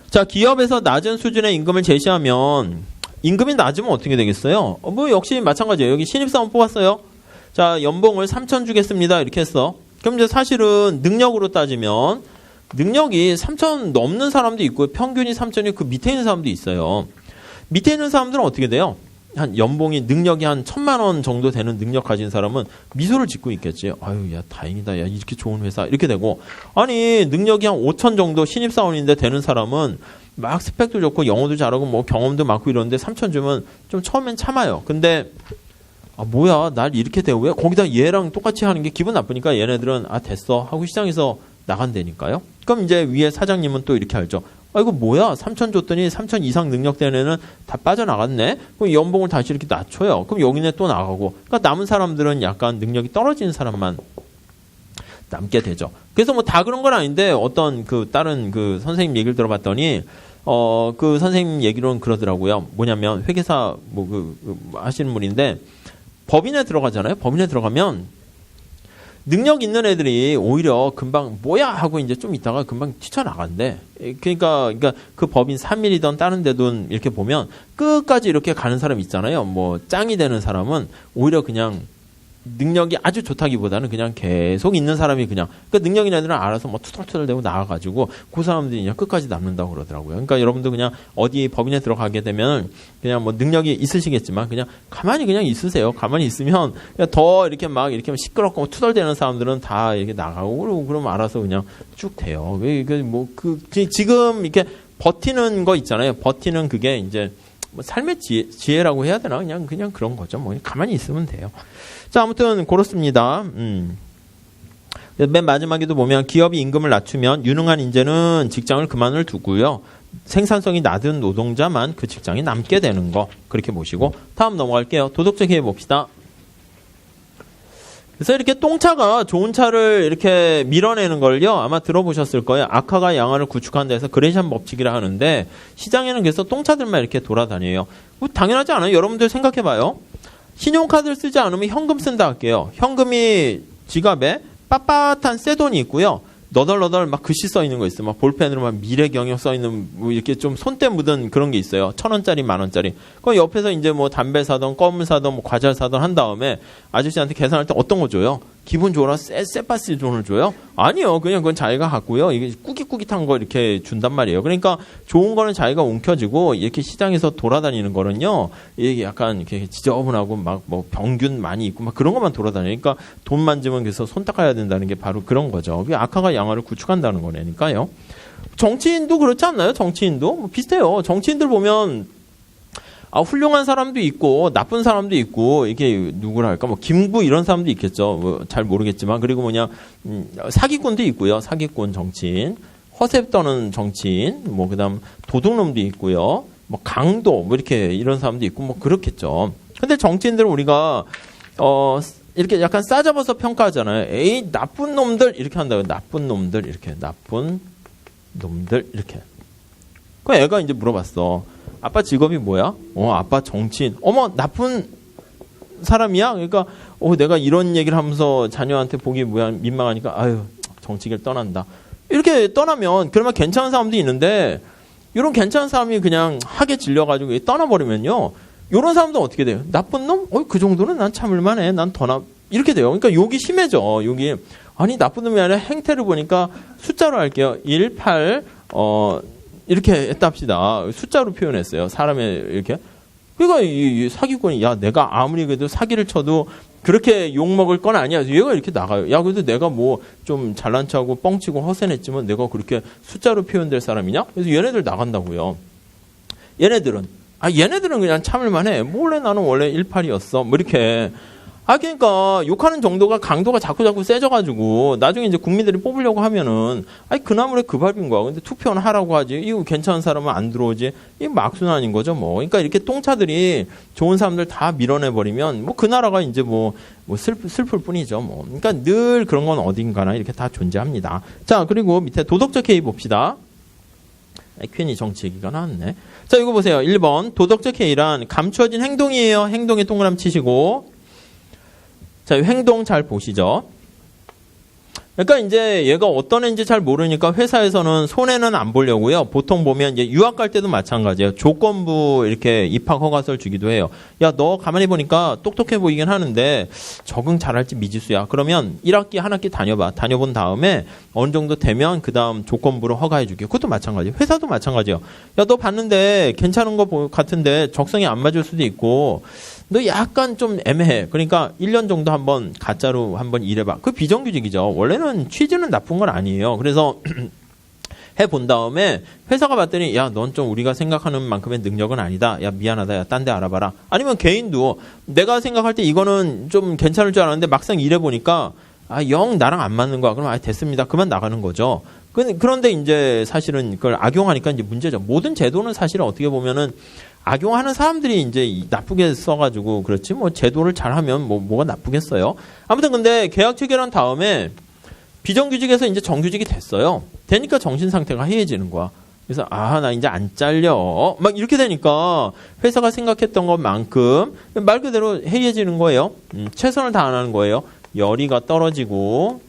S1: 자, 기업에서 낮은 수준의 임금을 제시하면 임금이 낮으면 어떻게 되겠어요? 뭐 역시 마찬가지예요. 여기 신입사원 뽑았어요. 자, 연봉을 3,000 주겠습니다. 이렇게 했어. 그럼 이제 사실은 능력으로 따지면 능력이 3,000 넘는 사람도 있고 평균이 3,000이 그 밑에 있는 사람도 있어요. 밑에 있는 사람들은 어떻게 돼요? 한 연봉이 능력이 한 1,000만 원 정도 되는 능력 가진 사람은 미소를 짓고 있겠지. 아유, 야, 다행이다. 야, 이렇게 좋은 회사. 이렇게 되고. 능력이 한 5,000 정도 신입사원인데 되는 사람은 막 스펙도 좋고 영어도 잘하고 뭐 경험도 많고 이러는데 3,000 주면 좀 처음엔 참아요. 근데 뭐야, 날 이렇게 대우 왜? 거기다 얘랑 똑같이 하는 게 기분 나쁘니까 얘네들은 됐어 하고 시장에서 나간다니까요. 그럼 이제 위에 사장님은 또 이렇게 알죠. 이거 뭐야? 3,000 줬더니 3,000 이상 능력된 애는 다 빠져나갔네? 그럼 연봉을 다시 이렇게 낮춰요. 그럼 여기네 또 나가고. 그러니까 남은 사람들은 약간 능력이 떨어지는 사람만 남게 되죠. 그래서 뭐 다 그런 건 아닌데 어떤 다른 선생님 얘기를 들어봤더니 그 선생님 얘기로는 그러더라고요. 뭐냐면 회계사 하시는 분인데 법인에 들어가잖아요. 법인에 들어가면 능력 있는 애들이 오히려 금방 뭐야 하고 이제 좀 있다가 금방 뛰쳐나간대. 그러니까 그 법인 3일이든 다른 데든 이렇게 보면 끝까지 이렇게 가는 사람 있잖아요. 뭐 짱이 되는 사람은 오히려 그냥 능력이 아주 좋다기보다는 그냥 계속 있는 사람이 그러니까 능력 있는 애들은 알아서 뭐 투덜투덜대고 나와가지고 그 사람들이 그냥 끝까지 남는다고 그러더라고요. 그러니까 여러분도 그냥 어디 법인에 들어가게 되면 그냥 뭐 능력이 있으시겠지만 그냥 가만히 그냥 있으세요. 가만히 있으면 그냥 더 이렇게 막 시끄럽고 투덜대는 사람들은 다 이렇게 나가고 그럼 알아서 그냥 쭉 돼요. 지금 이렇게 버티는 거 있잖아요. 버티는 그게 이제 뭐 삶의 지혜라고 해야 되나? 그냥 그런 거죠. 뭐 가만히 있으면 돼요. 자, 아무튼 그렇습니다. 맨 마지막에도 보면 기업이 임금을 낮추면 유능한 인재는 직장을 그만을 두고요. 생산성이 낮은 노동자만 그 직장에 남게 되는 거 그렇게 보시고 다음 넘어갈게요. 도덕적 해해 봅시다. 그래서 이렇게 똥차가 좋은 차를 이렇게 밀어내는 걸요, 아마 들어보셨을 거예요. 악화가 양화를 구축한 데서 그레이션 법칙이라 하는데, 시장에는 그래서 똥차들만 이렇게 돌아다녀요. 뭐 당연하지 않아요? 여러분들 생각해봐요. 신용카드를 쓰지 않으면 현금 쓴다 할게요. 현금이 지갑에 빳빳한 새 돈이 있고요. 너덜너덜 막 글씨 써 있는 거 있어요. 막 볼펜으로 막 미래경영 써 있는 뭐 이렇게 좀 손때 묻은 그런 게 있어요. 1,000원짜리, 10,000원짜리. 그 옆에서 이제 뭐 담배 사던 껌을 사던 뭐 과자를 사던 한 다음에 아저씨한테 계산할 때 어떤 거 줘요? 기분 좋아라 쎄빠스 돈을 줘요? 아니요. 그냥 그건 자기가 갖고요. 이게 꾸깃꾸깃한 거 이렇게 준단 말이에요. 그러니까 좋은 거는 자기가 움켜쥐고 이렇게 시장에서 돌아다니는 거는요. 이게 약간 이렇게 지저분하고 막 뭐 병균 많이 있고 막 그런 것만 돌아다니니까 돈 만지면 그래서 손 닦아야 된다는 게 바로 그런 거죠. 그게 악화가 양화를 구축한다는 거니까요. 정치인도 그렇지 않나요? 정치인도 뭐 비슷해요. 정치인들 보면 훌륭한 사람도 있고 나쁜 사람도 있고 이게 누구랄까 뭐 김구 이런 사람도 있겠죠. 뭐 잘 모르겠지만 그리고 사기꾼도 있고요. 사기꾼 정치인, 허세 떠는 정치인, 뭐 그다음 도둑놈도 있고요. 뭐 강도 뭐 이렇게 이런 사람도 있고 뭐 그렇겠죠. 근데 정치인들은 우리가 이렇게 약간 싸잡아서 평가하잖아요. 에이 나쁜 놈들 이렇게 한다고요. 나쁜 놈들 이렇게 나쁜 놈들 이렇게. 그 애가 이제 물어봤어. 아빠 직업이 뭐야? 아빠 정치인. 어머, 나쁜 사람이야? 그러니까, 내가 이런 얘기를 하면서 자녀한테 보기 민망하니까, 아유, 정치계를 떠난다. 이렇게 떠나면, 그러면 괜찮은 사람도 있는데, 이런 괜찮은 사람이 그냥 하게 질려가지고 떠나버리면요, 이런 사람도 어떻게 돼요? 나쁜 놈? 그 정도는 난 참을만해. 난 이렇게 돼요. 그러니까 욕이 심해져. 욕이. 아니, 나쁜 놈이 아니라 행태를 보니까 숫자로 할게요. 1, 8, 이렇게 했다 합시다. 숫자로 표현했어요. 사람의 이렇게. 그러니까 이 사기꾼이 내가 아무리 그래도 사기를 쳐도 그렇게 욕먹을 건 아니야. 얘가 이렇게 나가요. 그래도 내가 뭐 좀 잘난 척하고 뻥치고 허세냈지만 내가 그렇게 숫자로 표현될 사람이냐? 그래서 얘네들 나간다고요. 얘네들은 그냥 참을만 해. 원래 나는 원래 18이었어. 뭐 이렇게. 그러니까 욕하는 정도가 강도가 자꾸 세져가지고 나중에 이제 국민들이 뽑으려고 하면은 그나물에 그 밥인 거야. 근데 투표는 하라고 하지. 이거 괜찮은 사람은 안 들어오지. 이 막순환인 거죠, 뭐. 그러니까 이렇게 똥차들이 좋은 사람들 다 밀어내 버리면 뭐 그 나라가 이제 뭐 슬플 뿐이죠, 뭐. 그러니까 늘 그런 건 어딘가나 이렇게 다 존재합니다. 자, 그리고 밑에 도덕적 해이 봅시다. 괜히 정치 얘기가 나왔네. 자, 이거 보세요. 1번 도덕적 해이란 감추어진 행동이에요. 행동에 동그라미 치시고. 자, 행동 잘 보시죠. 그러니까 이제 얘가 어떤 애인지 잘 모르니까 회사에서는 손해는 안 보려고요. 보통 보면 이제 유학 갈 때도 마찬가지예요. 조건부 이렇게 입학 허가서를 주기도 해요. 너 가만히 보니까 똑똑해 보이긴 하는데 적응 잘할지 미지수야. 그러면 1학기 한 학기 다녀봐. 다녀본 다음에 어느 정도 되면 그 다음 조건부로 허가해 줄게. 그것도 마찬가지예요. 회사도 마찬가지예요. 너 봤는데 괜찮은 거 같은데 적성이 안 맞을 수도 있고 너 약간 좀 애매해. 그러니까 1년 정도 한번 가짜로 한번 일해봐. 그 비정규직이죠. 원래는 취지는 나쁜 건 아니에요. 그래서 해본 다음에 회사가 봤더니 넌 좀 우리가 생각하는 만큼의 능력은 아니다. 미안하다. 딴 데 알아봐라. 아니면 개인도 내가 생각할 때 이거는 좀 괜찮을 줄 알았는데 막상 일해보니까 영 나랑 안 맞는 거야. 그럼 됐습니다. 그만 나가는 거죠. 그런데 이제 사실은 그걸 악용하니까 이제 문제죠. 모든 제도는 사실은 어떻게 보면은 악용하는 사람들이 이제 나쁘게 써가지고 그렇지 뭐 제도를 잘하면 뭐가 나쁘겠어요. 아무튼 근데 계약 체결한 다음에 비정규직에서 이제 정규직이 됐어요. 되니까 정신 상태가 해이해지는 거야. 그래서 나 이제 안 잘려. 막 이렇게 되니까 회사가 생각했던 것만큼 말 그대로 해이해지는 거예요. 최선을 다 안 하는 거예요. 열의가 떨어지고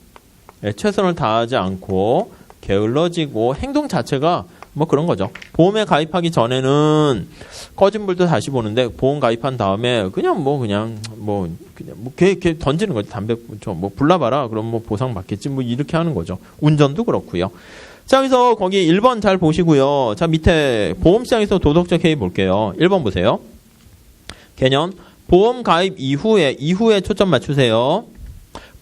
S1: 최선을 다하지 않고 게을러지고 행동 자체가 뭐 그런 거죠. 보험에 가입하기 전에는 꺼진 불도 다시 보는데 보험 가입한 다음에 그냥 걔 던지는 거지. 담배 뭐 불나봐라. 그럼 뭐 보상 받겠지. 뭐 이렇게 하는 거죠. 운전도 그렇고요. 자, 그래서 거기 1번 잘 보시고요. 자, 밑에 보험시장에서 도덕적 해이 볼게요. 1번 보세요. 개념 보험 가입 이후에 초점 맞추세요.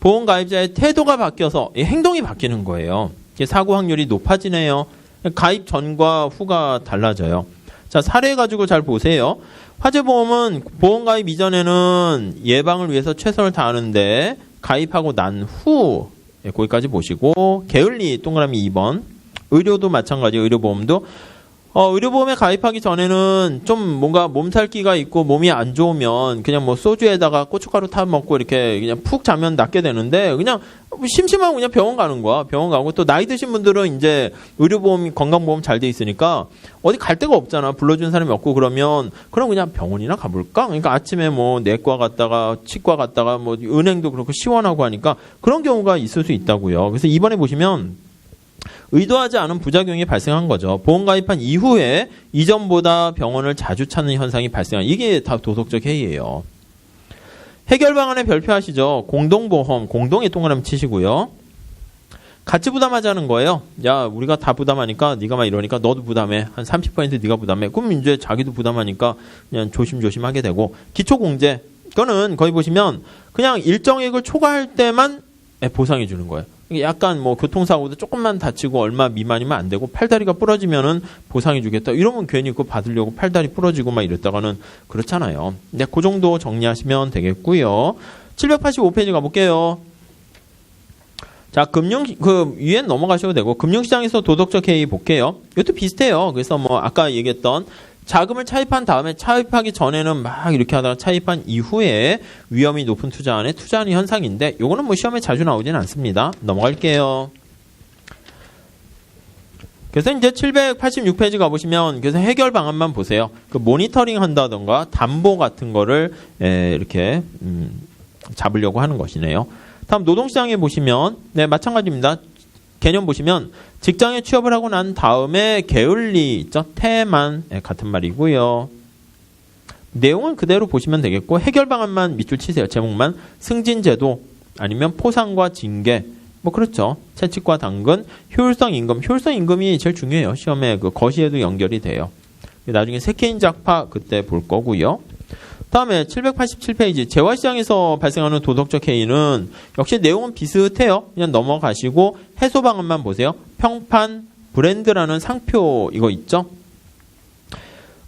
S1: 보험 가입자의 태도가 바뀌어서 행동이 바뀌는 거예요. 사고 확률이 높아지네요. 가입 전과 후가 달라져요. 자, 사례 가지고 잘 보세요. 화재보험은 보험 가입 이전에는 예방을 위해서 최선을 다하는데 가입하고 난 후 거기까지 보시고 게을리 동그라미 2번. 의료도 마찬가지. 의료보험도 의료보험에 가입하기 전에는 좀 뭔가 몸살기가 있고 몸이 안 좋으면 그냥 뭐 소주에다가 고춧가루 타 먹고 이렇게 그냥 푹 자면 낫게 되는데 그냥 심심하고 그냥 병원 가는 거야. 병원 가고 또 나이 드신 분들은 이제 의료보험, 건강보험 잘 돼 있으니까 어디 갈 데가 없잖아. 불러주는 사람이 없고 그러면 그럼 그냥 병원이나 가볼까? 그러니까 아침에 뭐 내과 갔다가 치과 갔다가 뭐 은행도 그렇고 시원하고 하니까 그런 경우가 있을 수 있다고요. 그래서 이번에 보시면 의도하지 않은 부작용이 발생한 거죠. 보험 가입한 이후에 이전보다 병원을 자주 찾는 현상이 발생한 이게 다 도덕적 해이예요. 해결 방안에 별표하시죠. 공동보험, 공동에 동그라미 치시고요. 같이 부담하자는 거예요. 야, 우리가 다 부담하니까 네가 막 이러니까 너도 부담해. 한 30% 네가 부담해. 그럼 이제 자기도 부담하니까 그냥 조심조심 하게 되고 기초공제, 그거는 거기 보시면 그냥 일정액을 초과할 때만 보상해 주는 거예요. 약간 뭐 교통사고도 조금만 다치고 얼마 미만이면 안 되고 팔다리가 부러지면은 보상해 주겠다. 이러면 괜히 그거 받으려고 팔다리 부러지고 막 이랬다가는 그렇잖아요. 네, 그 정도 정리하시면 되겠고요. 785페이지 가볼게요. 자, 위엔 넘어가셔도 되고, 금융시장에서 도덕적 해이 볼게요. 이것도 비슷해요. 그래서 뭐, 아까 얘기했던, 자금을 차입한 다음에 차입하기 전에는 막 이렇게 하다가 차입한 이후에 위험이 높은 투자안에 투자하는 현상인데, 요거는 뭐 시험에 자주 나오진 않습니다. 넘어갈게요. 그래서 이제 786페이지 가보시면, 그래서 해결 방안만 보세요. 그 모니터링 한다던가, 담보 같은 거를, 이렇게, 잡으려고 하는 것이네요. 다음 노동시장에 보시면 네 마찬가지입니다. 개념 보시면 직장에 취업을 하고 난 다음에 게을리 있죠. 태만 같은 말이고요. 내용은 그대로 보시면 되겠고 해결 방안만 밑줄 치세요. 제목만 승진제도 아니면 포상과 징계 뭐 그렇죠. 채찍과 당근 효율성 임금 효율성 임금이 제일 중요해요. 시험에 그 거시에도 연결이 돼요. 나중에 세케인 작파 그때 볼 거고요. 다음에 787페이지 재화시장에서 발생하는 도덕적 해이는 역시 내용은 비슷해요. 그냥 넘어가시고 해소 방안만 보세요. 평판, 브랜드라는 상표 이거 있죠.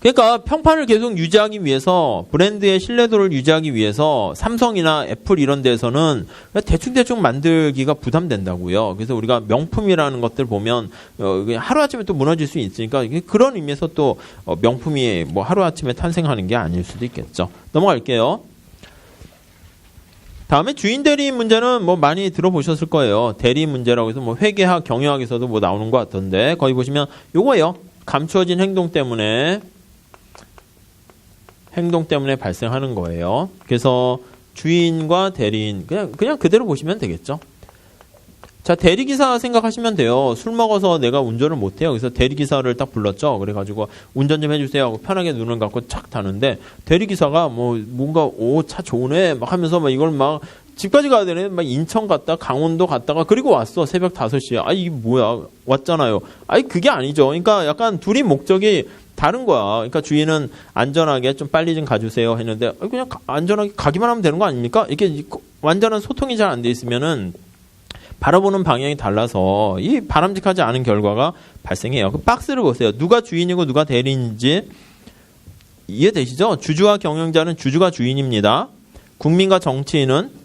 S1: 그러니까 평판을 계속 유지하기 위해서 브랜드의 신뢰도를 유지하기 위해서 삼성이나 애플 이런 데서는 대충 만들기가 부담된다고요. 그래서 우리가 명품이라는 것들 보면 하루아침에 또 무너질 수 있으니까 그런 의미에서 또 명품이 뭐 하루아침에 탄생하는 게 아닐 수도 있겠죠. 넘어갈게요. 다음에 주인 대리인 문제는 뭐 많이 들어보셨을 거예요. 대리인 문제라고 해서 뭐 회계학, 경영학에서도 뭐 나오는 것 같던데 거기 보시면 요거예요. 감추어진 행동 때문에 발생하는 거예요. 그래서 주인과 대리인 그냥 그대로 보시면 되겠죠. 자, 대리기사 생각하시면 돼요. 술 먹어서 내가 운전을 못해요. 그래서 대리기사를 딱 불렀죠. 그래가지고 운전 좀 해주세요 하고 편하게 눈을 감고 착 타는데 대리기사가 뭐 뭔가 차 좋으네 막 하면서 막 이걸 막 집까지 가야 되네. 막 인천 갔다 강원도 갔다가 그리고 왔어. 새벽 5시에. 아, 이게 뭐야. 왔잖아요. 아니 그게 아니죠. 그러니까 약간 둘이 목적이 다른 거야. 그러니까 주인은 안전하게 좀 빨리 좀 가주세요 했는데 그냥 안전하게 가기만 하면 되는 거 아닙니까? 이게 완전한 소통이 잘 안 돼 있으면은 바라보는 방향이 달라서 이 바람직하지 않은 결과가 발생해요. 그 박스를 보세요. 누가 주인이고 누가 대리인지 이해되시죠? 주주와 경영자는 주주가 주인입니다. 국민과 정치인은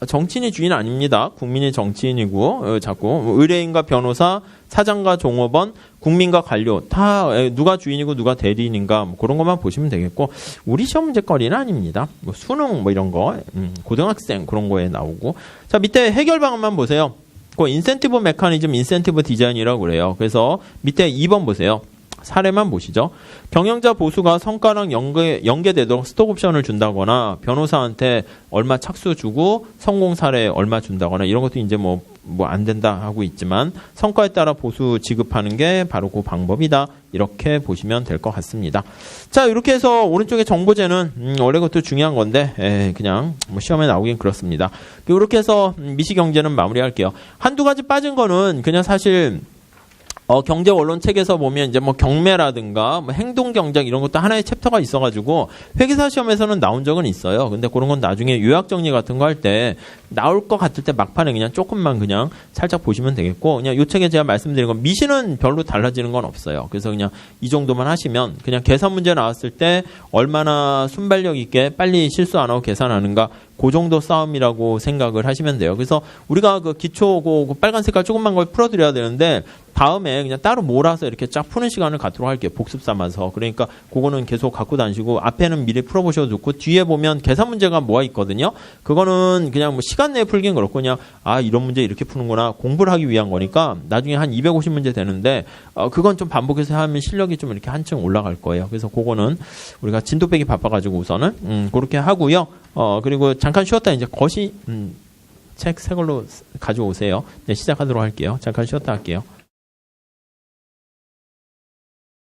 S1: 정치인이 주인 아닙니다. 국민이 정치인이고 자꾸 의뢰인과 변호사, 사장과 종업원, 국민과 관료 다 누가 주인이고 누가 대리인인가 뭐 그런 것만 보시면 되겠고 우리 시험 문제거리는 아닙니다. 뭐 수능 뭐 이런 거 고등학생 그런 거에 나오고 자 밑에 해결 방안만 보세요. 그 인센티브 메커니즘, 인센티브 디자인이라고 그래요. 그래서 밑에 2번 보세요. 사례만 보시죠. 경영자 보수가 성과랑 연계되도록 스톡옵션을 준다거나 변호사한테 얼마 착수 주고 성공 사례 얼마 준다거나 이런 것도 이제 뭐 안 된다 하고 있지만 성과에 따라 보수 지급하는 게 바로 그 방법이다. 이렇게 보시면 될 것 같습니다. 자, 이렇게 해서 오른쪽에 정보제는 원래 그것도 중요한 건데 그냥 뭐 시험에 나오긴 그렇습니다. 이렇게 해서 미시경제는 마무리할게요. 한두 가지 빠진 거는 그냥 사실 경제 원론 책에서 보면 이제 뭐 경매라든가 뭐 행동 경쟁 이런 것도 하나의 챕터가 있어가지고 회계사 시험에서는 나온 적은 있어요. 근데 그런 건 나중에 요약 정리 같은 거 할 때 나올 것 같을 때 막판에 그냥 조금만 그냥 살짝 보시면 되겠고 그냥 요 책에 제가 말씀드린 건 미시는 별로 달라지는 건 없어요. 그래서 그냥 이 정도만 하시면 그냥 계산 문제 나왔을 때 얼마나 순발력 있게 빨리 실수 안 하고 계산하는가 그 정도 싸움이라고 생각을 하시면 돼요. 그래서 우리가 그 기초 그 빨간 색깔 조금만 걸 풀어드려야 되는데 다음에 그냥 따로 몰아서 이렇게 쫙 푸는 시간을 갖도록 할게요. 복습 삼아서. 그러니까 그거는 계속 갖고 다니시고 앞에는 미리 풀어보셔도 좋고 뒤에 보면 계산 문제가 뭐가 있거든요. 그거는 그냥 뭐 시간 내에 풀긴 그렇고 그냥 이런 문제 이렇게 푸는구나 공부를 하기 위한 거니까 나중에 한 250문제 되는데 그건 좀 반복해서 하면 실력이 좀 이렇게 한층 올라갈 거예요. 그래서 그거는 우리가 진도 빼기 바빠가지고 우선은 그렇게 하고요. 그리고 잠깐 쉬었다 이제 책 새 걸로 가져오세요. 네, 시작하도록 할게요. 잠깐 쉬었다 할게요.